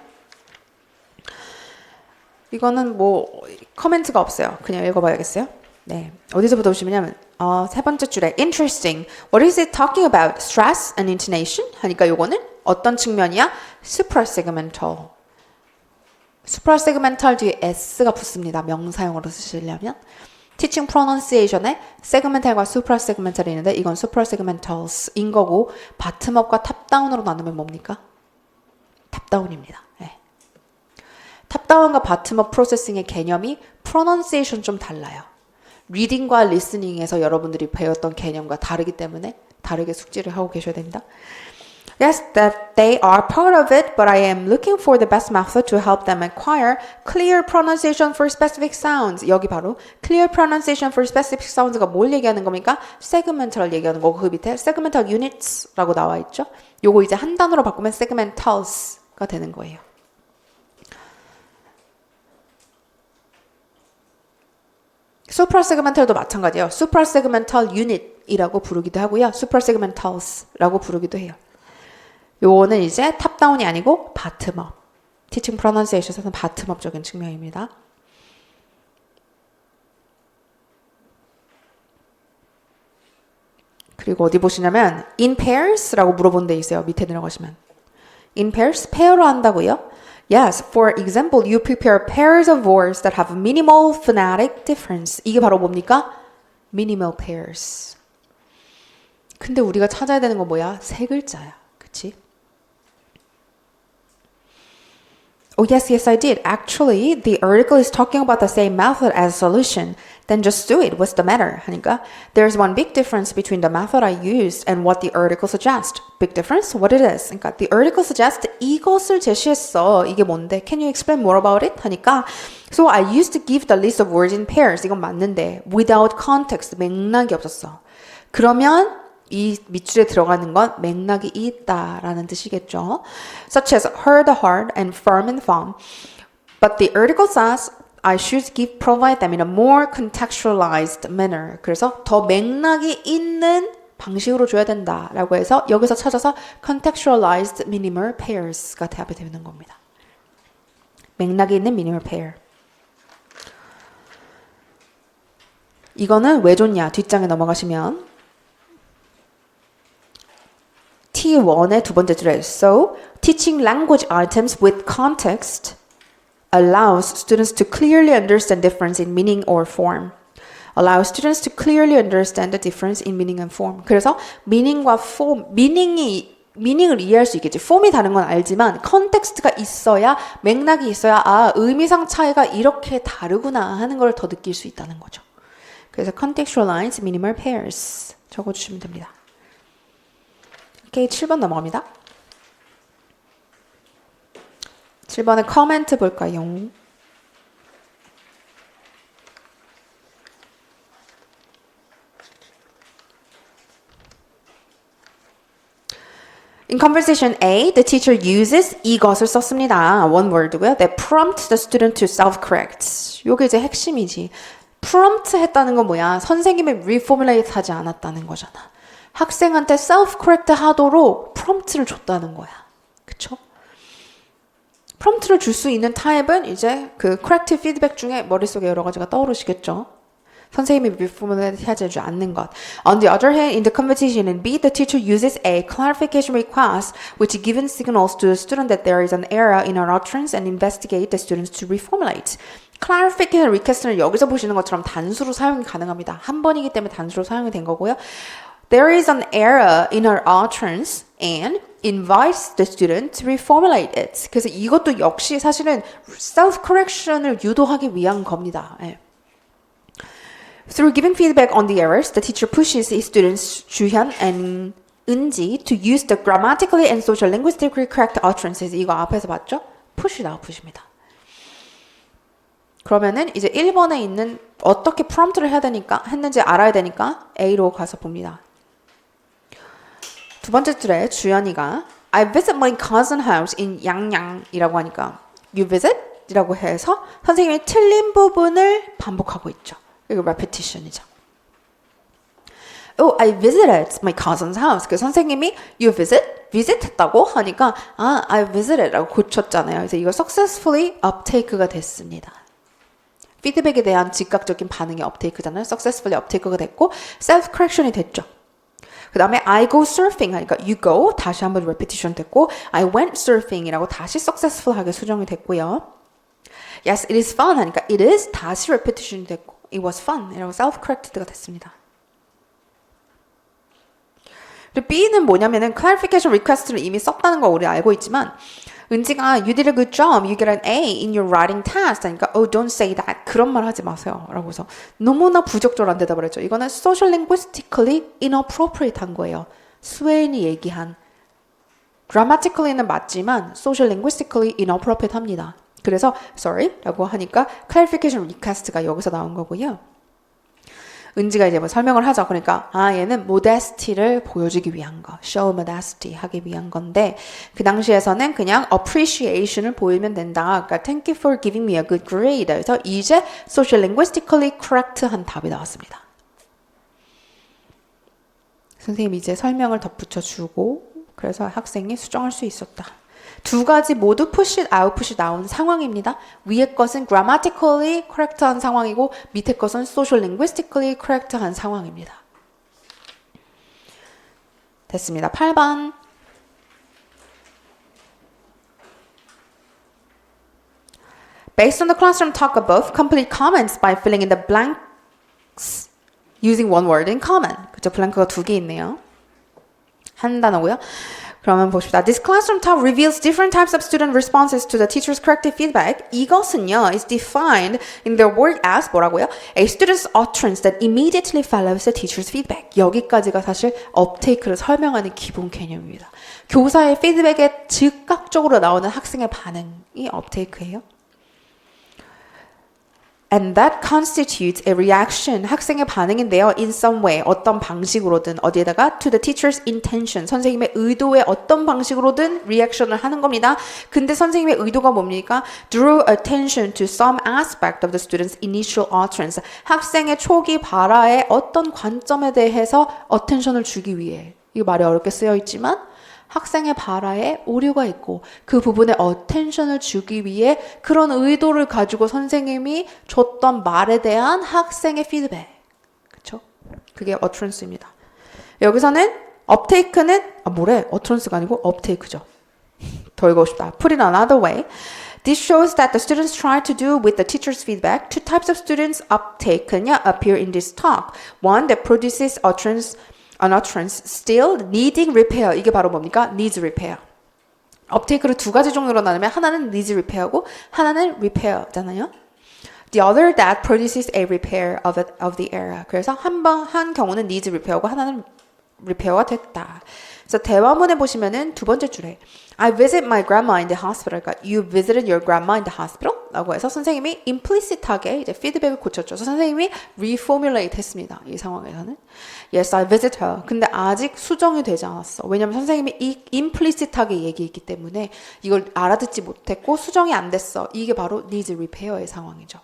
이거는 뭐 코멘트가 없어요. 그냥 읽어봐야겠어요. 네. 어디서부터 보시면 세 번째 줄에 interesting. What is it talking about? Stress and intonation? 하니까 요거는 어떤 측면이야? suprasegmental. suprasegmental 뒤에 s가 붙습니다. 명사용으로 쓰시려면. teaching pronunciation에 segmental과 suprasegmental이 있는데 이건 suprasegmentals인 거고 bottom-up과 top-down으로 나누면 뭡니까? top-down입니다. 네. top-down과 bottom-up 프로세싱의 개념이 pronunciation 좀 달라요. reading과 listening에서 여러분들이 배웠던 개념과 다르기 때문에 다르게 숙지를 하고 계셔야 됩니다. Yes, that they are part of it, but I am looking for the best method to help them acquire clear pronunciation for specific sounds. 여기 바로 clear pronunciation for specific sounds가 뭘 얘기하는 겁니까? segmental 얘기하는 거고 그 밑에 segmental units라고 나와 있죠. 요거 이제 한 단어로 바꾸면 segmentals가 되는 거예요. suprasegmental도 마찬가지예요. suprasegmental unit이라고 부르기도 하고요. suprasegmentals라고 부르기도 해요. 요거는 이제 탑다운이 아니고 바텀업. 티칭 프로넌시에이션에서는 바텀업적인 측면입니다. 그리고 어디 보시냐면 in pairs라고 물어본 데 있어요. 밑에 내려가시면. in pairs, 페어로 한다고요? Yes, for example, you prepare pairs of words that have minimal phonetic difference. 이게 바로 뭡니까? minimal pairs. 근데 우리가 찾아야 되는 건 뭐야? 세 글자야. 그치? Oh, yes, I did. Actually, the article is talking about the same method as solution. Then just do it. What's the matter? 하니까 there's one big difference between the method I used and what the article suggests. Big difference? What it is? 그러니까 the article suggests 이것을 제시했어. 이게 뭔데? Can you explain more about it? 하니까 so I used to give the list of words in pairs. 이건 맞는데 without context. 맥락이 없었어. 그러면 이 밑줄에 들어가는 건 맥락이 있다라는 뜻이겠죠. Such as hard, hard, and firm. But the article says I should provide them in a more contextualized manner. 그래서 더 맥락이 있는 방식으로 줘야 된다라고 해서 여기서 찾아서 contextualized minimal pairs가 대합이 되는 겁니다. 맥락이 있는 minimal pair. 이거는 왜 좋냐? 뒷장에 넘어가시면 T1의 두 번째 줄에 So, teaching language items with context allows students to clearly understand difference in meaning or form. Allows students to clearly understand the difference in meaning and form. 그래서 meaning과 form, meaning을 이해할 수 있겠지. form이 다른 건 알지만 컨텍스트가 있어야 맥락이 있어야 아, 의미상 차이가 이렇게 다르구나 하는 걸 더 느낄 수 있다는 거죠. 그래서 contextualized minimal pairs 적어주시면 됩니다. 오케이, 7번 넘어갑니다. 7번의 코멘트 볼까요? In conversation A, the teacher uses 이것을 썼습니다. one word고요. That prompt the student to self-correct. 요게 이제 핵심이지. prompt 했다는 건 뭐야? 선생님이 reformulate 하지 않았다는 거잖아. 학생한테 self-correct 하도록 프롬프트를 줬다는 거야. 그쵸? 프롬프트를 줄 수 있는 타입은 이제 그 corrective feedback 중에 머릿속에 여러 가지가 떠오르시겠죠? 선생님이 reformulate 하지 않는 것. On the other hand, in the competition in B, the teacher uses a clarification request which given signals to the student that there is an error in our utterance and investigate the students to reformulate. clarification request는 여기서 보시는 것처럼 단수로 사용이 가능합니다. 한 번이기 때문에 단수로 사용이 된 거고요. There is an error in our utterance and invites the student to reformulate it. 그래서 이것도 역시 사실은 self-correction을 유도하기 위한 겁니다. 예. Through giving feedback on the errors, the teacher pushes his students, 주현 and 은지, to use the grammatically and social linguistically correct utterances. 이거 앞에서 봤죠? push다, push입니다. 그러면은 이제 1번에 있는 어떻게 프롬프트를 해야 되니까 했는지 알아야 되니까 A로 가서 봅니다. 두 번째 줄에 주연이가 I visit my cousin house in 양양이라고 하니까 you visit? 이라고 해서 선생님이 틀린 부분을 반복하고 있죠. 이거 repetition이죠. Oh, I visited my cousin's house. 그 선생님이 you visit 했다고 하니까 I visited라고 고쳤잖아요. 그래서 이거 successfully uptake가 됐습니다. 피드백에 대한 즉각적인 반응이 uptake잖아요. successfully uptake가 됐고 self-correction이 됐죠. 그 다음에 I go surfing 하니까 you go 다시 한번 repetition 됐고 I went surfing이라고 다시 successful하게 수정이 됐고요. Yes, it is fun 하니까 it is 다시 repetition 됐고 it was fun 이라고 self-corrected가 됐습니다. 그리고 B는 뭐냐면은 clarification request를 이미 썼다는 거 우리 알고 있지만 은지가 you did a good job, you get an A in your writing test 하니까 oh don't say that 그런 말 하지 마세요 라고 해서 너무나 부적절한 대답을 했죠. 이거는 social linguistically inappropriate 한 거예요. 스웨인이 얘기한 grammatically는 맞지만 social linguistically inappropriate 합니다. 그래서 sorry 라고 하니까 clarification request가 여기서 나온 거고요. 은지가 이제 뭐 설명을 하죠. 그러니까 얘는 modesty를 보여주기 위한 거, show modesty 하기 위한 건데 그 당시에서는 그냥 appreciation을 보이면 된다. 그러니까 thank you for giving me a good grade. 그래서 이제 social linguistically correct한 답이 나왔습니다. 선생님이 이제 설명을 덧붙여 주고 그래서 학생이 수정할 수 있었다. 두 가지 모두 push it, output it 나온 상황입니다. 위의 것은 grammatically correct한 상황이고 밑에 것은 social linguistically correct한 상황입니다. 됐습니다. 8번. Based on the classroom talk above, complete comments by filling in the blanks using one word in common. 그죠? 블랭크가 두 개 있네요. 한 단어고요. 그러면 봅시다. This classroom talk reveals different types of student responses to the teacher's corrective feedback. 이것은요, is defined in their word as 뭐라고요? A student's utterance that immediately follows the teacher's feedback. 여기까지가 사실 uptake를 설명하는 기본 개념입니다. 교사의 피드백에 즉각적으로 나오는 학생의 반응이 uptake예요. And that constitutes a reaction, 학생의 반응인데요. In some way, 어떤 방식으로든 어디에다가 to the teacher's intention, 선생님의 의도에 어떤 방식으로든 리액션을 하는 겁니다. 근데 선생님의 의도가 뭡니까? Drew attention to some aspect of the student's initial utterance. 학생의 초기 발화의 어떤 관점에 대해서 attention을 주기 위해. 이거 말이 어렵게 쓰여 있지만 학생의 발화에 오류가 있고 그 부분에 attention을 주기 위해 그런 의도를 가지고 선생님이 줬던 말에 대한 학생의 피드백. 그쵸? 그게 utterance입니다. 여기서는 uptake는 utterance가 아니고 uptake죠. 더 읽고 싶다. Put it another way. This shows that the students try to do with the teacher's feedback. Two types of students uptake냐 appear in this talk. One that produces an utterance still needing repair. 이게 바로 뭡니까? needs repair. uptake를 두 가지 종류로 나누면 하나는 needs repair고 하나는 repair잖아요. The other that produces a repair of the error. 그래서 한 경우는 needs repair고 하나는 repair가 됐다. 그래서 대화문에 보시면은 두 번째 줄에 I visit my grandma in the hospital. 그러니까 you visited your grandma in the hospital? 라고 해서 선생님이 implicit하게 이제 피드백을 고쳤죠. 그래서 선생님이 reformulate 했습니다. 이 상황에서는. Yes, I visit her. 근데 아직 수정이 되지 않았어. 왜냐면 선생님이 implicit하게 얘기했기 때문에 이걸 알아듣지 못했고 수정이 안 됐어. 이게 바로 needs repair의 상황이죠.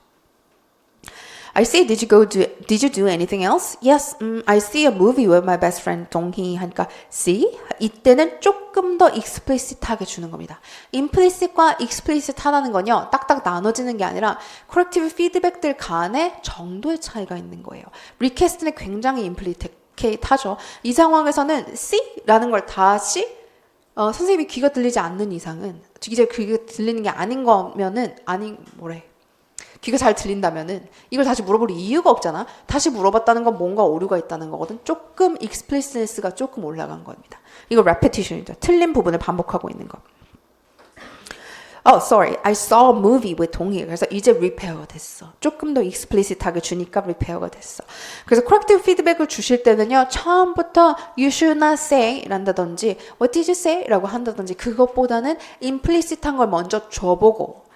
I see. Did you do anything else? Yes. I see a movie with my best friend 동희 하니까 see? 이때는 조금 더 explicit하게 주는 겁니다. implicit과 explicit 하다는 건요. 딱딱 나눠지는 게 아니라 corrective feedback들 간의 정도의 차이가 있는 거예요. request는 굉장히 implicit하죠. 이 상황에서는 see라는 걸 다시 선생님이 귀가 들리지 않는 이상은 이제 귀가 들리는 게 아닌 거면은 귀가 잘 들린다면은 이걸 다시 물어볼 이유가 없잖아. 다시 물어봤다는 건 뭔가 오류가 있다는 거거든. 조금 explicitness가 조금 올라간 겁니다. 이거 repetition이죠. 틀린 부분을 반복하고 있는 거. Oh, sorry. I saw a movie with 동희. 그래서 이제 repair가 됐어. 조금 더 explicit하게 주니까 repair가 됐어. 그래서 corrective feedback을 주실 때는요. 처음부터 you should not say 란다든지 what did you say? 라고 한다든지 그것보다는 implicit한 걸 먼저 줘보고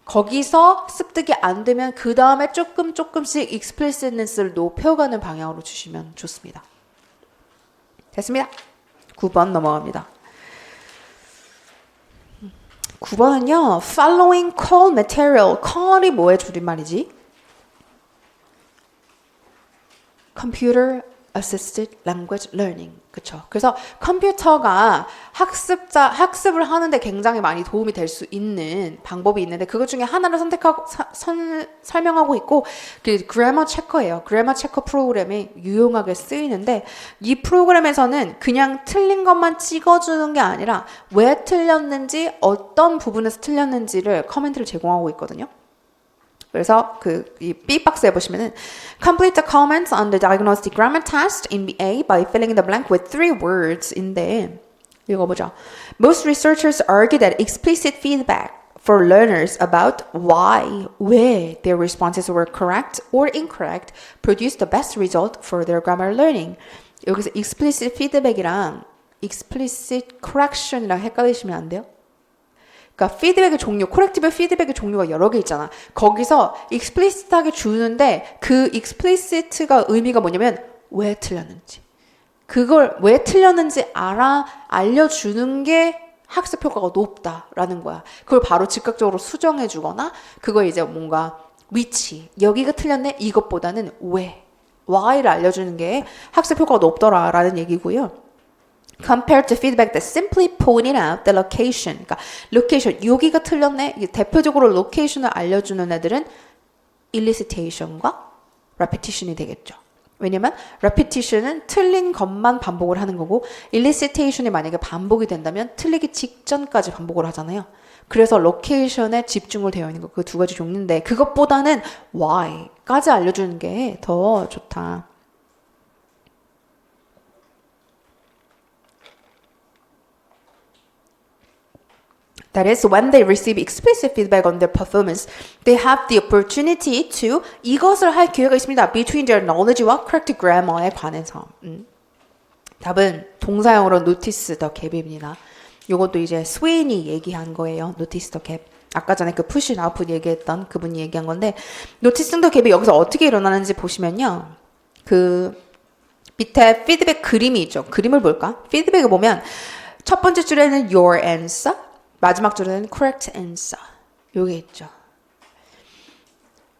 거기서 습득이 안 되면 그 다음에 조금씩 explicitness를 높여가는 방향으로 주시면 좋습니다. 됐습니다. 9번 넘어갑니다. 9번은요. Following call material. call이 뭐의 줄임말이지? Computer Assisted Language Learning. 그쵸? 그래서 컴퓨터가 학습을 하는데 굉장히 많이 도움이 될 수 있는 방법이 있는데 그것 중에 하나를 선택하고 설명하고 있고 그 그래머 체커예요. 그래머 체커 프로그램이 유용하게 쓰이는데 이 프로그램에서는 그냥 틀린 것만 찍어주는 게 아니라 왜 틀렸는지 어떤 부분에서 틀렸는지를 커멘트를 제공하고 있거든요. 그래서 이 B박스에 보시면은 complete the comments on the diagnostic grammar test in A by filling the blank with 3 words인데 읽어보자. Most researchers argue that explicit feedback for learners about why, 왜 their responses were correct or incorrect produced the best result for their grammar learning. 여기서 explicit feedback이랑 explicit correction이랑 헷갈리시면 안 돼요. 그러니까 피드백의 종류, 코렉티브 피드백의 종류가 여러 개 있잖아. 거기서 explicit하게 주는데 그 explicit가 의미가 뭐냐면 왜 틀렸는지. 그걸 왜 틀렸는지 알려주는 게 학습 효과가 높다라는 거야. 그걸 바로 즉각적으로 수정해 주거나 그거 이제 뭔가 위치, 여기가 틀렸네 이것보다는 왜, why를 알려주는 게 학습 효과가 높더라라는 얘기고요. Compared to feedback that simply pointed out the location. 그러니까 location, 여기가 틀렸네. 대표적으로 location을 알려주는 애들은 elicitation과 repetition이 되겠죠. 왜냐면 repetition은 틀린 것만 반복을 하는 거고 elicitation이 만약에 반복이 된다면 틀리기 직전까지 반복을 하잖아요. 그래서 location에 집중을 되어 있는 거 그 두 가지 종류인데 그것보다는 why까지 알려주는 게 더 좋다. That is, when they receive explicit feedback on their performance, they have the opportunity to 이것을 할 기회가 있습니다. Between their knowledge와 correct grammar에 관해서. 답은 동사형으로 notice the gap입니다. 이것도 이제 스웨인이 얘기한 거예요. notice the gap. 아까 전에 그 push and output 얘기했던 그분이 얘기한 건데 notice the gap이 여기서 어떻게 일어나는지 보시면요. 그 밑에 피드백 그림이 있죠. 그림을 볼까? 피드백을 보면 첫 번째 줄에는 your answer 마지막 줄에는 correct answer. 요게 있죠.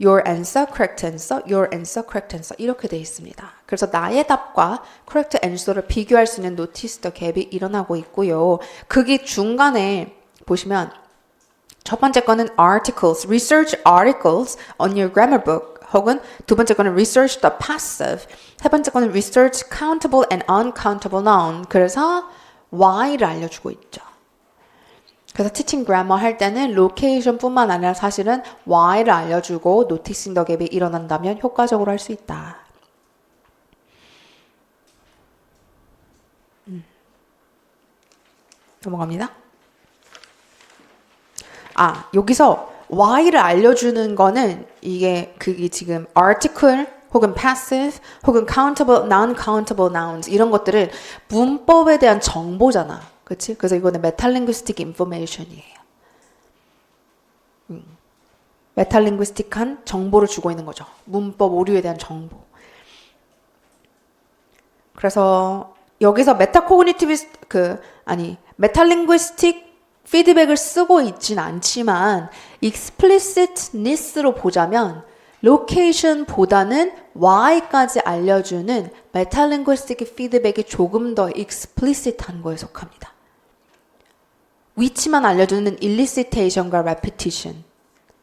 Your answer, correct answer, your answer, correct answer 이렇게 돼 있습니다. 그래서 나의 답과 correct answer를 비교할 수 있는 notice the gap이 일어나고 있고요. 그게 중간에 보시면 첫 번째 거는 articles, research articles on your grammar book 혹은 두 번째 거는 research the passive 세 번째 거는 research countable and uncountable noun 그래서 why를 알려주고 있죠. 그래서 teaching grammar 할 때는 location 뿐만 아니라 사실은 why를 알려주고 noticing the gap이 일어난다면 효과적으로 할 수 있다. 넘어갑니다. 여기서 why를 알려주는 거는 이게 그게 지금 article 혹은 passive 혹은 countable, non-countable nouns 이런 것들은 문법에 대한 정보잖아. 그치? 그래서 이거는 metalinguistic information이에요. metalinguistic한 정보를 주고 있는 거죠. 문법 오류에 대한 정보. 그래서 여기서 metalinguistic 피드백을 쓰고 있진 않지만 explicitness로 보자면 location보다는 why까지 알려주는 metalinguistic feedback이 조금 더 explicit한 거에 속합니다. 위치만 알려주는 elicitation,과 repetition.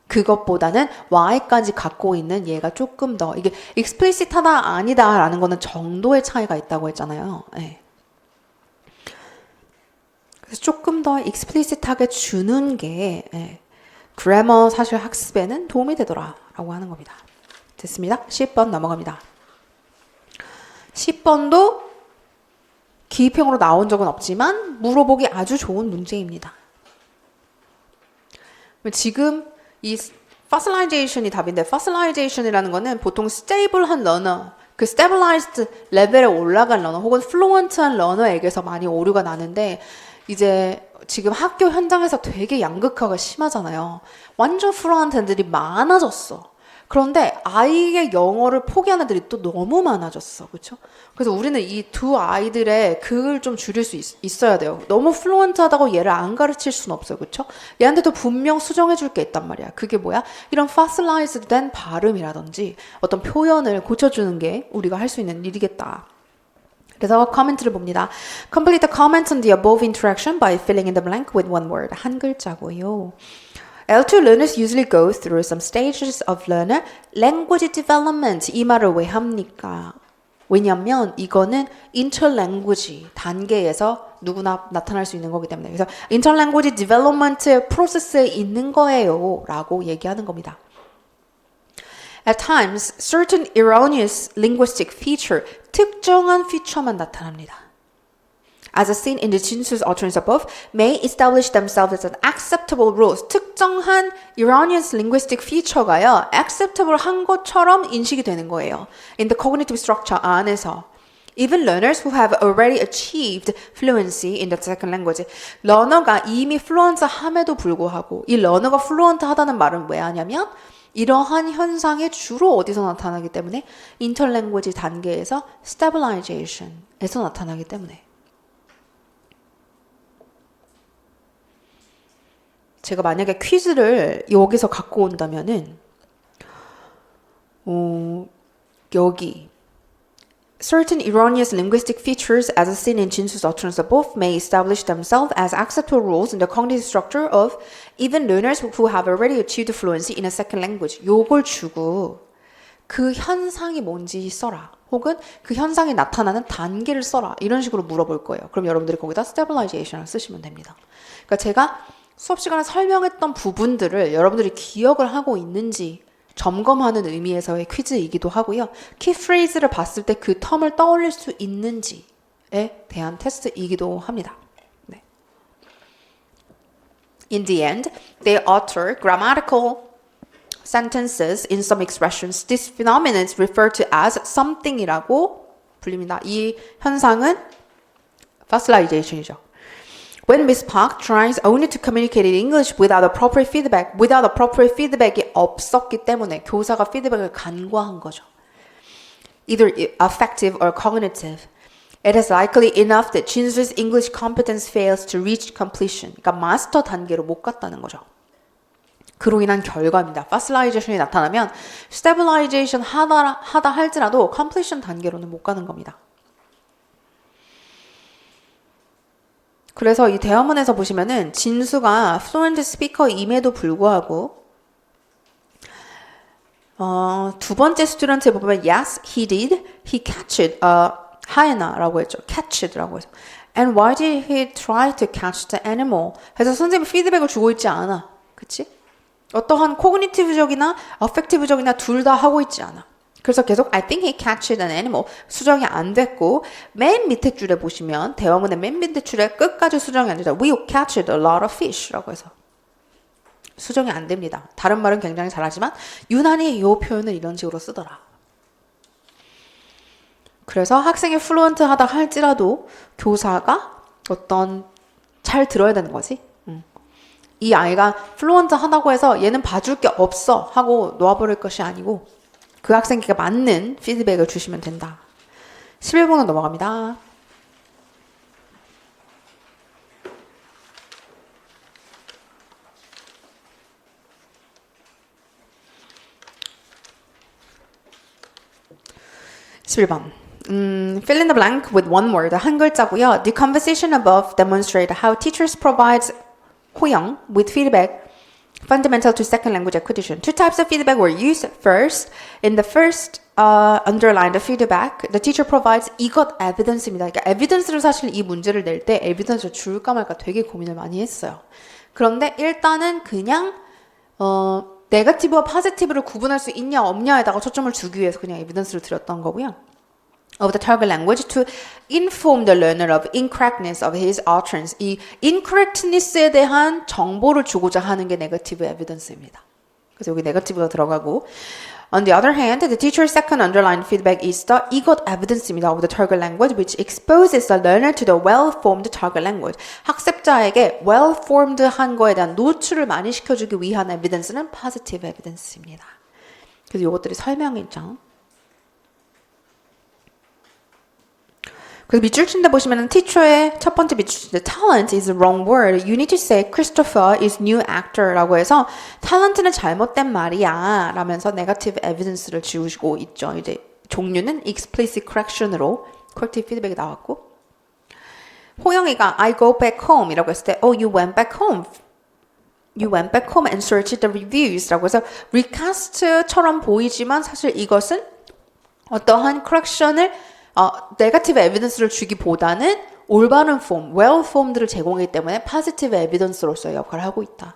그것보다는 why까지 갖고 있는 얘가 조금 더 이게 explicit하다 아니다 라는 거는 정도의 차이가 있다고 했잖아요. 네. 그래서 조금 더 explicit하게 주는 게 그래머 사실 학습에는 도움이 되더라 라고 하는 겁니다. 됐습니다. 10번 넘어갑니다. 10번도 기입형으로 나온 적은 없지만 물어보기 아주 좋은 문제입니다. 지금 이 fossilization이 답인데 fossilization이라는 거는 보통 stable한 learner, 그 stabilized 레벨에 올라간 learner 혹은 fluent한 learner에게서 많이 오류가 나는데 이제 지금 학교 현장에서 되게 양극화가 심하잖아요. 완전 fluent 애들이 많아졌어. 그런데 아이의 영어를 포기하는 애들이 또 너무 많아졌어. 그렇죠? 그래서 우리는 이 두 아이들의 그을 좀 줄일 수 있어야 돼요. 너무 플루언트하다고 얘를 안 가르칠 수는 없어요. 그렇죠? 얘한테도 분명 수정해 줄 게 있단 말이야. 그게 뭐야? 이런 fossilized 된 발음이라든지 어떤 표현을 고쳐주는 게 우리가 할 수 있는 일이겠다. 그래서 코멘트를 봅니다. Complete the comment on the above interaction by filling in the blank with one word. 한 글자고요. L2 learners usually go through some stages of learner language development. 이 말을 왜 합니까? 왜냐면 이거는 interlanguage 단계에서 누구나 나타날 수 있는 거기 때문에. 그래서 interlanguage development 프로세스에 있는 거예요 라고 얘기하는 겁니다. At times, certain erroneous linguistic feature, 특정한 피처만 나타납니다. As seen in the 진수's utterance above, may establish themselves as an acceptable rules. 특정한 erroneous linguistic feature가요, acceptable 한 것처럼 인식이 되는 거예요. In the cognitive structure 안에서. Even learners who have already achieved fluency in the second language. 러너가 이미 fluent 함에도 불구하고 이 러너가 fluent 하다는 말은 왜 하냐면 이러한 현상이 주로 어디서 나타나기 때문에 interlanguage 단계에서 stabilization에서 나타나기 때문에. 제가 만약에 퀴즈를 여기서 갖고 온다면은 여기 Certain erroneous linguistic features as seen in 진수's utterance above may establish themselves as acceptable rules in the cognitive structure of even learners who have already achieved fluency in a second language. 요걸 주고 그 현상이 뭔지 써라. 혹은 그 현상이 나타나는 단계를 써라. 이런 식으로 물어볼 거예요. 그럼 여러분들이 거기다 stabilization을 쓰시면 됩니다. 그러니까 제가 수업 시간에 설명했던 부분들을 여러분들이 기억을 하고 있는지 점검하는 의미에서의 퀴즈이기도 하고요. 키프레이즈를 봤을 때 그 텀을 떠올릴 수 있는지에 대한 테스트이기도 합니다. 네. In the end, they utter grammatical sentences in some expressions. This phenomenon is referred to as something이라고 불립니다. 이 현상은 fossilization이죠. When Miss Park tries only to communicate in English without appropriate feedback이 없었기 때문에 교사가 피드백을 간과한 거죠. Either affective or cognitive. It is likely enough that 진수's English competence fails to reach completion. 그러니까 마스터 단계로 못 갔다는 거죠. 그로 인한 결과입니다. fossilization이 나타나면 stabilization 하다 할지라도 completion 단계로는 못 가는 겁니다. 그래서 이 대화문에서 보시면은 진수가 fluent speaker임에도 불구하고 두 번째 스튜던트에 보면 yes, he did, he catched, 하에나라고 했죠. catched라고 해서 and why did he try to catch the animal? 그래서 선생님이 피드백을 주고 있지 않아. 그치? 어떠한 코그니티브적이나 어펙티브적이나 둘 다 하고 있지 않아. 그래서 계속 I think he catched an animal 수정이 안 됐고 맨 밑에 줄에 보시면 대화문의 맨 밑에 줄에 끝까지 수정이 안 되죠. We catched a lot of fish라고 해서 수정이 안 됩니다. 다른 말은 굉장히 잘하지만 유난히 이 표현을 이런 식으로 쓰더라. 그래서 학생이 플루언트하다 할지라도 교사가 어떤 잘 들어야 되는 거지. 이 아이가 플루언트하다고 해서 얘는 봐줄 게 없어 하고 놓아버릴 것이 아니고 그 학생에게 맞는 피드백을 주시면 된다. 11번은 넘어갑니다. 11번. Fill in the blank with one word. 한 글자고요. The conversation above demonstrate how teachers provide 호영 with feedback fundamental to second language acquisition. Two types of feedback were used. First, in the first underline the feedback, the teacher provides 이것 evidence입니다. 그러니까 evidence를 사실 이 문제를 낼 때 evidence를 줄까 말까 되게 고민을 많이 했어요. 그런데 일단은 그냥 네거티브와 포지티브를 구분할 수 있냐 없냐에다가 초점을 주기 위해서 그냥 evidence를 드렸던 거고요. Of the target language to inform the learner of incorrectness of his utterance. 이 incorrectness에 대한 정보를 주고자 하는 게 negative evidence입니다. 그래서 여기 negative가 들어가고 On the other hand, the teacher's second underlined feedback is the 이것 evidence입니다. Of the target language which exposes the learner to the well-formed target language. 학습자에게 well-formed 한 거에 대한 노출을 많이 시켜주기 위한 evidence는 positive evidence입니다. 그래서 이것들이 설명이죠. 그래서 밑줄 친데 보시면은 teacher의 첫 번째 밑줄 친데 talent is the wrong word. You need to say Christopher is new actor라고 해서 talent는 잘못된 말이야 라면서 negative evidence를 지우시고 있죠. 이제 종류는 explicit correction으로 corrective feedback이 나왔고 호영이가 I go back home 이라고 했을 때 Oh, you went back home. You went back home and searched the reviews 라고 해서 recast처럼 보이지만 사실 이것은 어떠한 correction을 네거티브 에비던스를 주기보다는 올바른 폼, well formed를 제공하기 때문에 positive evidence로서의 역할을 하고 있다.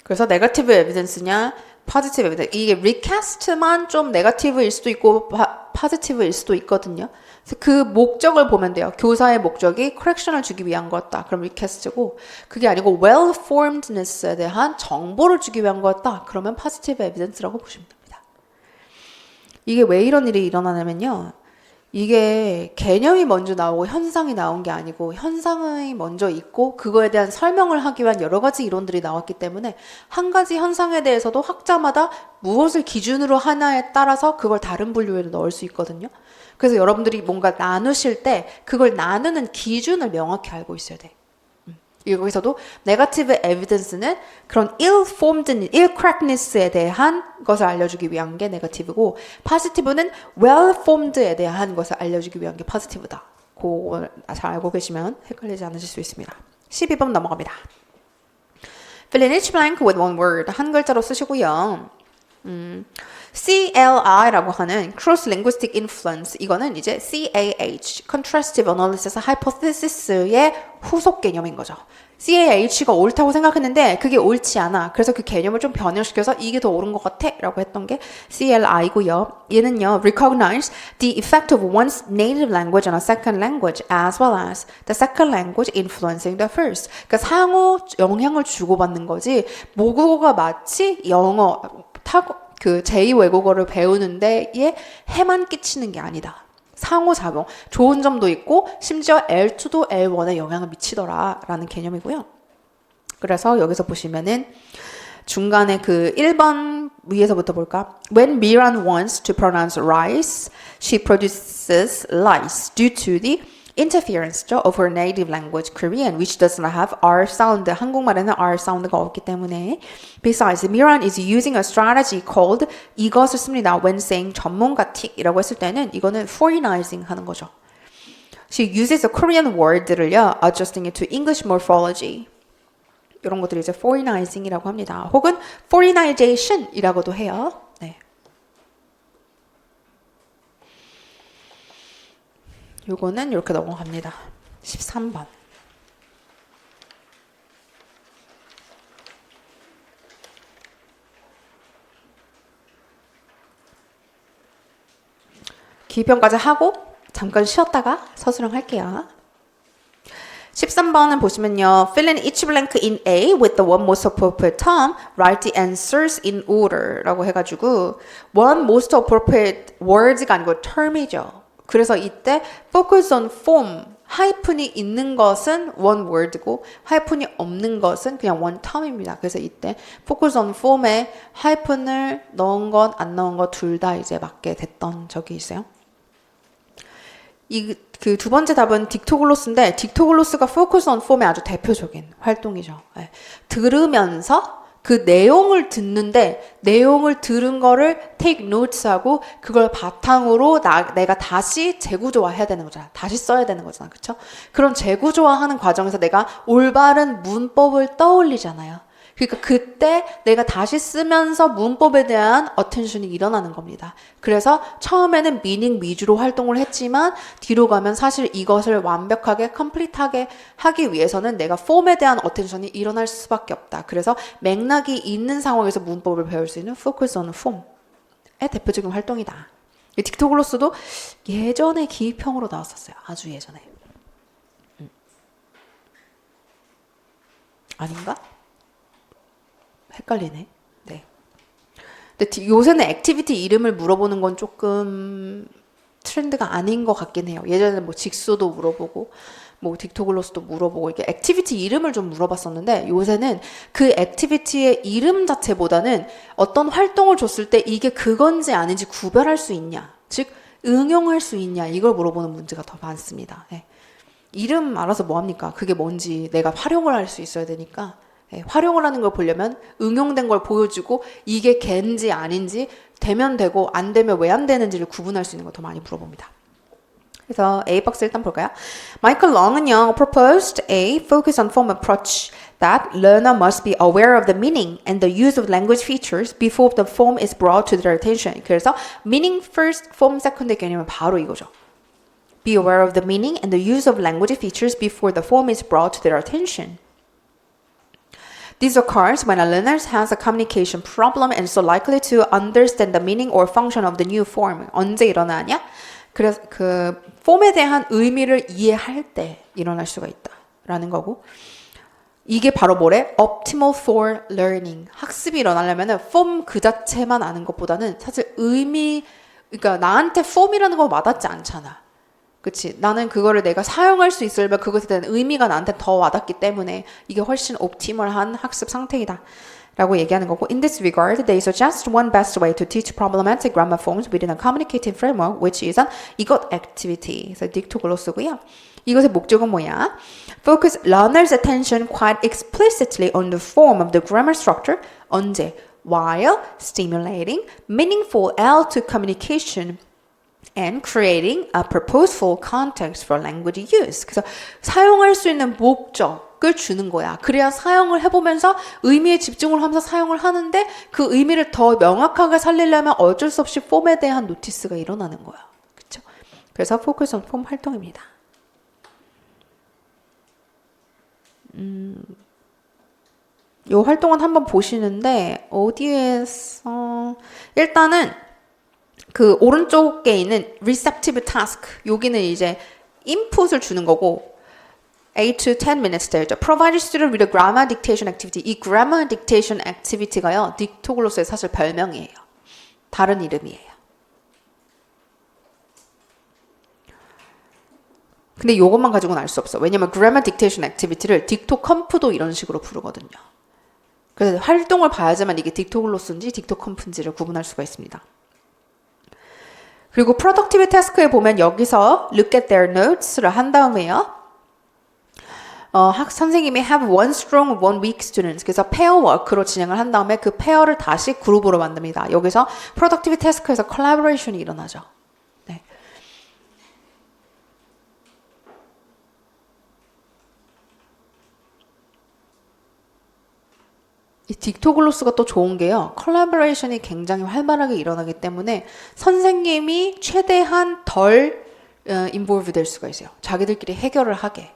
그래서 네거티브 에비던스냐, positive evidence 이게 recast만 좀 네거티브일 수도 있고 positive일 수도 있거든요. 그래서 그 목적을 보면 돼요. 교사의 목적이 correction을 주기 위한 거였다. 그럼 recast고 그게 아니고 well formedness에 대한 정보를 주기 위한 거였다. 그러면 positive evidence라고 보시면 됩니다. 이게 왜 이런 일이 일어나냐면요. 이게 개념이 먼저 나오고 현상이 나온 게 아니고 현상이 먼저 있고 그거에 대한 설명을 하기 위한 여러 가지 이론들이 나왔기 때문에 한 가지 현상에 대해서도 학자마다 무엇을 기준으로 하나에 따라서 그걸 다른 분류에 넣을 수 있거든요. 그래서 여러분들이 뭔가 나누실 때 그걸 나누는 기준을 명확히 알고 있어야 돼. 여기서도 네거티브 에비던스는 그런 ill-correctness에 대한 것을 알려주기 위한 게 네거티브고 positive는 well-formed에 대한 것을 알려주기 위한 게 positive다. 그걸 잘 알고 계시면 헷갈리지 않으실 수 있습니다. 12번 넘어갑니다. Fill in each blank with one word. 한 글자로 쓰시고요. CLI라고 하는 Cross Linguistic Influence 이거는 이제 CAH Contrastive Analysis Hypothesis의 후속 개념인 거죠. CAH가 옳다고 생각했는데 그게 옳지 않아. 그래서 그 개념을 좀 변형시켜서 이게 더 옳은 것 같아 라고 했던 게 CLI고요. 얘는요 Recognize the effect of one's native language on a second language as well as the second language influencing the first. 그러니까 상호 영향을 주고받는 거지 모국어가 마치 영어 그 제2 외국어를 배우는데 해만 끼치는 게 아니다. 상호작용, 좋은 점도 있고 심지어 L2도 L1에 영향을 미치더라 라는 개념이고요. 그래서 여기서 보시면은 중간에 그 1번 위에서부터 볼까? When Miran wants to pronounce rice, she produces lice due to the interference of her native language Korean, which does not have R sound. 한국말에는 R sound가 없기 때문에. Besides, Miran is using a strategy called 이것을 씁니다. When saying 전문가틱이라고 했을 때는 이거는 foreignizing 하는 거죠. She uses a Korean word를요, adjusting it to English morphology. 이런 것들이 이제 foreignizing이라고 합니다. 혹은 foreignization이라고도 해요. 네. 요거는 이렇게 넘어갑니다. 13번. 기평까지 하고 잠깐 쉬었다가 서술형 할게요. 13번은 보시면요. Fill in each blank in A with the one most appropriate term. Write the answers in order 라고 해가지고 one most appropriate words가 아니고 term이죠. 그래서 이때 focus on form, 하이픈이 있는 것은 one word고 하이픈이 없는 것은 그냥 one term입니다. 그래서 이때 focus on form에 하이픈을 넣은 것, 안 넣은 것 둘 다 이제 맞게 됐던 적이 있어요. 그 두 번째 답은 딕토글로스인데 딕토글로스가 focus on form의 아주 대표적인 활동이죠. 네. 들으면서 그 내용을 듣는데 내용을 들은 거를 take notes 하고 그걸 바탕으로 내가 다시 재구조화해야 되는 거잖아. 다시 써야 되는 거잖아. 그쵸? 그런 재구조화하는 과정에서 내가 올바른 문법을 떠올리잖아요. 그러니까 그때 내가 다시 쓰면서 문법에 대한 attention이 일어나는 겁니다. 그래서 처음에는 미닝 위주로 활동을 했지만 뒤로 가면 사실 이것을 완벽하게 컴플리트하게 하기 위해서는 내가 폼에 대한 attention이 일어날 수밖에 없다. 그래서 맥락이 있는 상황에서 문법을 배울 수 있는 focus on form의 대표적인 활동이다. 딕토글로스도 예전에 기입형으로 나왔었어요. 아주 예전에. 아닌가? 헷갈리네. 네. 근데 요새는 액티비티 이름을 물어보는 건 조금 트렌드가 아닌 것 같긴 해요. 예전에는 뭐 직소도 물어보고 뭐 딕토글로스도 물어보고 이렇게 액티비티 이름을 좀 물어봤었는데 요새는 그 액티비티의 이름 자체보다는 어떤 활동을 줬을 때 이게 그건지 아닌지 구별할 수 있냐, 즉 응용할 수 있냐 이걸 물어보는 문제가 더 많습니다. 네. 이름 알아서 뭐합니까? 그게 뭔지 내가 활용을 할 수 있어야 되니까 네, 활용을 하는 걸 보려면 응용된 걸 보여주고 이게 걔인지 아닌지 되면 되고 안 되면 왜 안 되는지를 구분할 수 있는 걸 더 많이 물어봅니다. 그래서 A 박스 일단 볼까요? 마이클 롱은요 proposed a focus on form approach that learner must be aware of the meaning and the use of language features before the form is brought to their attention. 그래서 meaning first, form second의 개념은 바로 이거죠. Be aware of the meaning and the use of language features before the form is brought to their attention. This occurs when a learner has a communication problem and is so likely to understand the meaning or function of the new form. 언제 일어나냐? 그래서 그 폼에 대한 의미를 이해할 때 일어날 수가 있다라는 거고 이게 바로 뭐래? Optimal for learning. 학습이 일어나려면 폼 그 자체만 아는 것보다는 사실 의미 그러니까 나한테 폼이라는 거 와닿지 않잖아. 그치? 나는 그거를 내가 사용할 수 있으려면 그것에 대한 의미가 나한테 더 와닿기 때문에 이게 훨씬 옵티멀한 학습 상태이다 라고 얘기하는 거고 In this regard, they suggest one best way to teach problematic grammar forms within a communicative framework which is an 이것 activity. 그래서 딕토글로스고요. 이것의 목적은 뭐야? Focus learners' attention quite explicitly on the form of the grammar structure 언제? While stimulating meaningful L2 communication and creating a purposeful context for language use. 그래서 사용할 수 있는 목적을 주는 거야. 그래야 사용을 해보면서 의미에 집중을 하면서 사용을 하는데 그 의미를 더 명확하게 살리려면 어쩔 수 없이 폼에 대한 노티스가 일어나는 거야. 그렇죠? 그래서 포커스 온 폼 활동입니다. 이 활동은 한번 보시는데 어디에서 일단은 그 오른쪽에 있는 receptive task 여기는 이제 input을 주는 거고 8 to 10 minutes 되죠. Provide student with a grammar dictation activity. 이 grammar dictation activity가요. 딕토글로스의 사실 별명이에요. 다른 이름이에요. 근데 이것만 가지고는 알 수 없어. 왜냐면 grammar dictation activity를 딕토컴프도 이런 식으로 부르거든요. 그래서 활동을 봐야지만 이게 딕토글로스인지 딕토컴프인지를 구분할 수가 있습니다. 그리고 productive task에 보면 여기서 look at their notes를 한 다음에요. 선생님이 have one strong, one weak students. 그래서 pair work로 진행을 한 다음에 그 페어를 다시 그룹으로 만듭니다. 여기서 productive task에서 collaboration이 일어나죠. 네. 이 딕토글로스가 또 좋은 게요. 컬래버레이션이 굉장히 활발하게 일어나기 때문에 선생님이 최대한 덜 인볼브 될 수가 있어요. 자기들끼리 해결을 하게.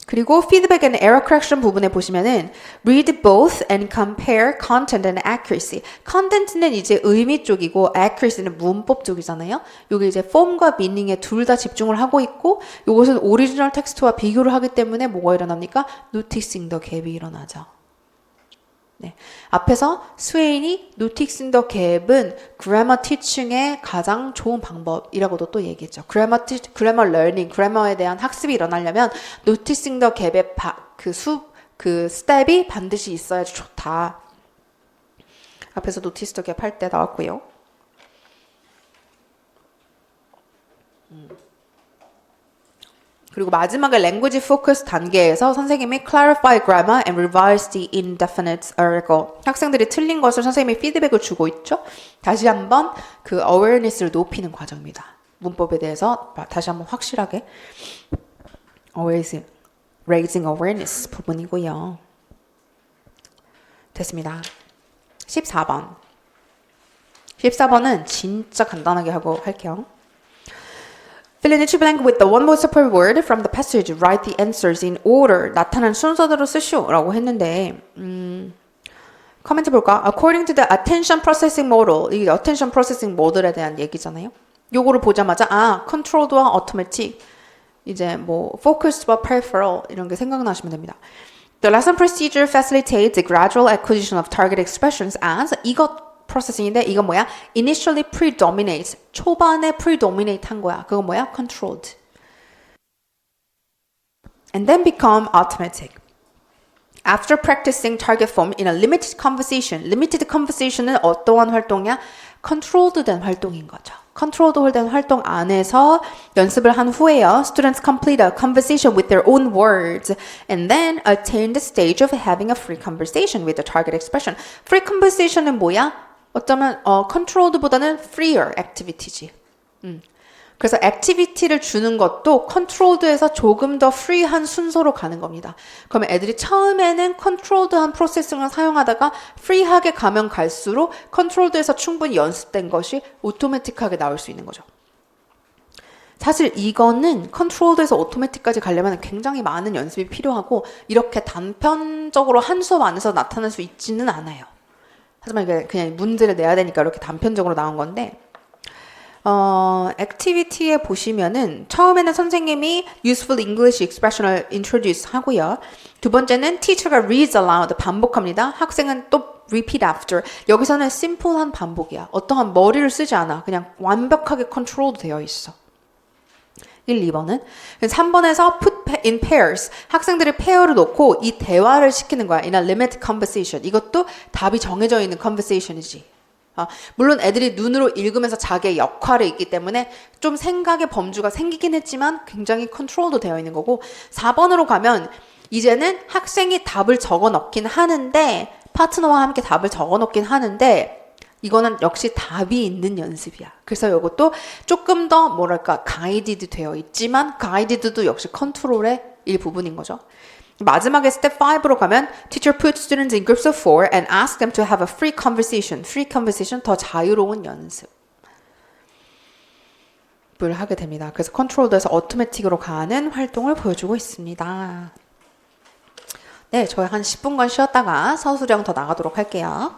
그리고 feedback and error correction 부분에 보시면은 read both and compare content and accuracy. content는 이제 의미 쪽이고 accuracy는 문법 쪽이잖아요. 여기 이제 form과 meaning에 둘 다 집중을 하고 있고 이것은 오리지널 텍스트와 비교를 하기 때문에 뭐가 일어납니까? noticing the gap이 일어나죠. 네. 앞에서 스웨인이 noticing the gap은 grammar teaching의 가장 좋은 방법이라고도 또 얘기했죠. grammar learning, grammar에 대한 학습이 일어나려면 noticing the gap의 그 스텝이 반드시 있어야지 좋다. 앞에서 notice the gap 할 때 나왔고요. 그리고 마지막에 language focus 단계에서 선생님이 clarify grammar and revise the indefinite article. 학생들이 틀린 것을 선생님이 피드백을 주고 있죠. 다시 한번 그 awareness를 높이는 과정입니다. 문법에 대해서 다시 한번 확실하게 raising awareness 부분이고요. 됐습니다. 14번. 14번은 진짜 간단하게 하고 할게요. Fill in each blank with the one most appropriate word from the passage. Write the answers in order. 나타난 순서대로 쓰시오 라고 했는데 코멘트 볼까? According to the attention processing model. 이 attention processing model에 대한 얘기잖아요. 요거를 보자마자 controlled와 automatic 이제 뭐 focused와 peripheral 이런 게 생각나시면 됩니다. The lesson procedure facilitates the gradual acquisition of target expressions as 이것 프로세싱인데 이건 뭐야? Initially predominate. 초반에 predominate 한 거야. 그건 뭐야? Controlled. And then become automatic. After practicing target form in a limited conversation. Limited conversation은 어떠한 활동이야? Controlled 된 활동인 거죠. Controlled 된 활동 안에서 연습을 한 후에요. Students complete a conversation with their own words and then attain the stage of having a free conversation with the target expression. Free conversation은 뭐야? 어쩌면 controlled보다는 freer activity지. 그래서 activity를 주는 것도 controlled에서 조금 더 free한 순서로 가는 겁니다. 그러면 애들이 처음에는 controlled한 프로세싱을 사용하다가 free하게 가면 갈수록 controlled에서 충분히 연습된 것이 automatic하게 나올 수 있는 거죠. 사실 이거는 컨트롤드에서 오토매틱까지 가려면 굉장히 많은 연습이 필요하고 이렇게 단편적으로 한 수업 안에서 나타날 수 있지는 않아요. 하지만 이게 그냥 문제를 내야 되니까 이렇게 단편적으로 나온 건데 액티비티에 보시면은 처음에는 선생님이 useful English expression을 introduce 하고요. 두 번째는 teacher가 reads aloud 반복합니다. 학생은 또 repeat after. 여기서는 simple한 반복이야. 어떠한 머리를 쓰지 않아. 그냥 완벽하게 controlled 되어 있어. 1, 2번은 3번에서 put in pairs 학생들이 페어를 놓고 이 대화를 시키는 거야. in a limited conversation. 이것도 답이 정해져 있는 conversation이지. 물론 애들이 눈으로 읽으면서 자기의 역할이 있기 때문에 좀 생각의 범주가 생기긴 했지만 굉장히 컨트롤도 되어 있는 거고 4번으로 가면 이제는 학생이 답을 적어 넣긴 하는데 파트너와 함께 답을 적어 넣긴 하는데 이거는 역시 답이 있는 연습이야. 그래서 이것도 조금 더 뭐랄까 가이디드 되어 있지만 가이디드도 역시 컨트롤의 일부분인 거죠. 마지막에 스텝 5로 가면 Teacher puts students in groups of 4 and asks them to have a free conversation. Free conversation, 더 자유로운 연습을 하게 됩니다. 그래서 컨트롤드에서 오토매틱으로 가는 활동을 보여주고 있습니다. 네, 저희 한 10분간 쉬었다가 서술형 더 나가도록 할게요.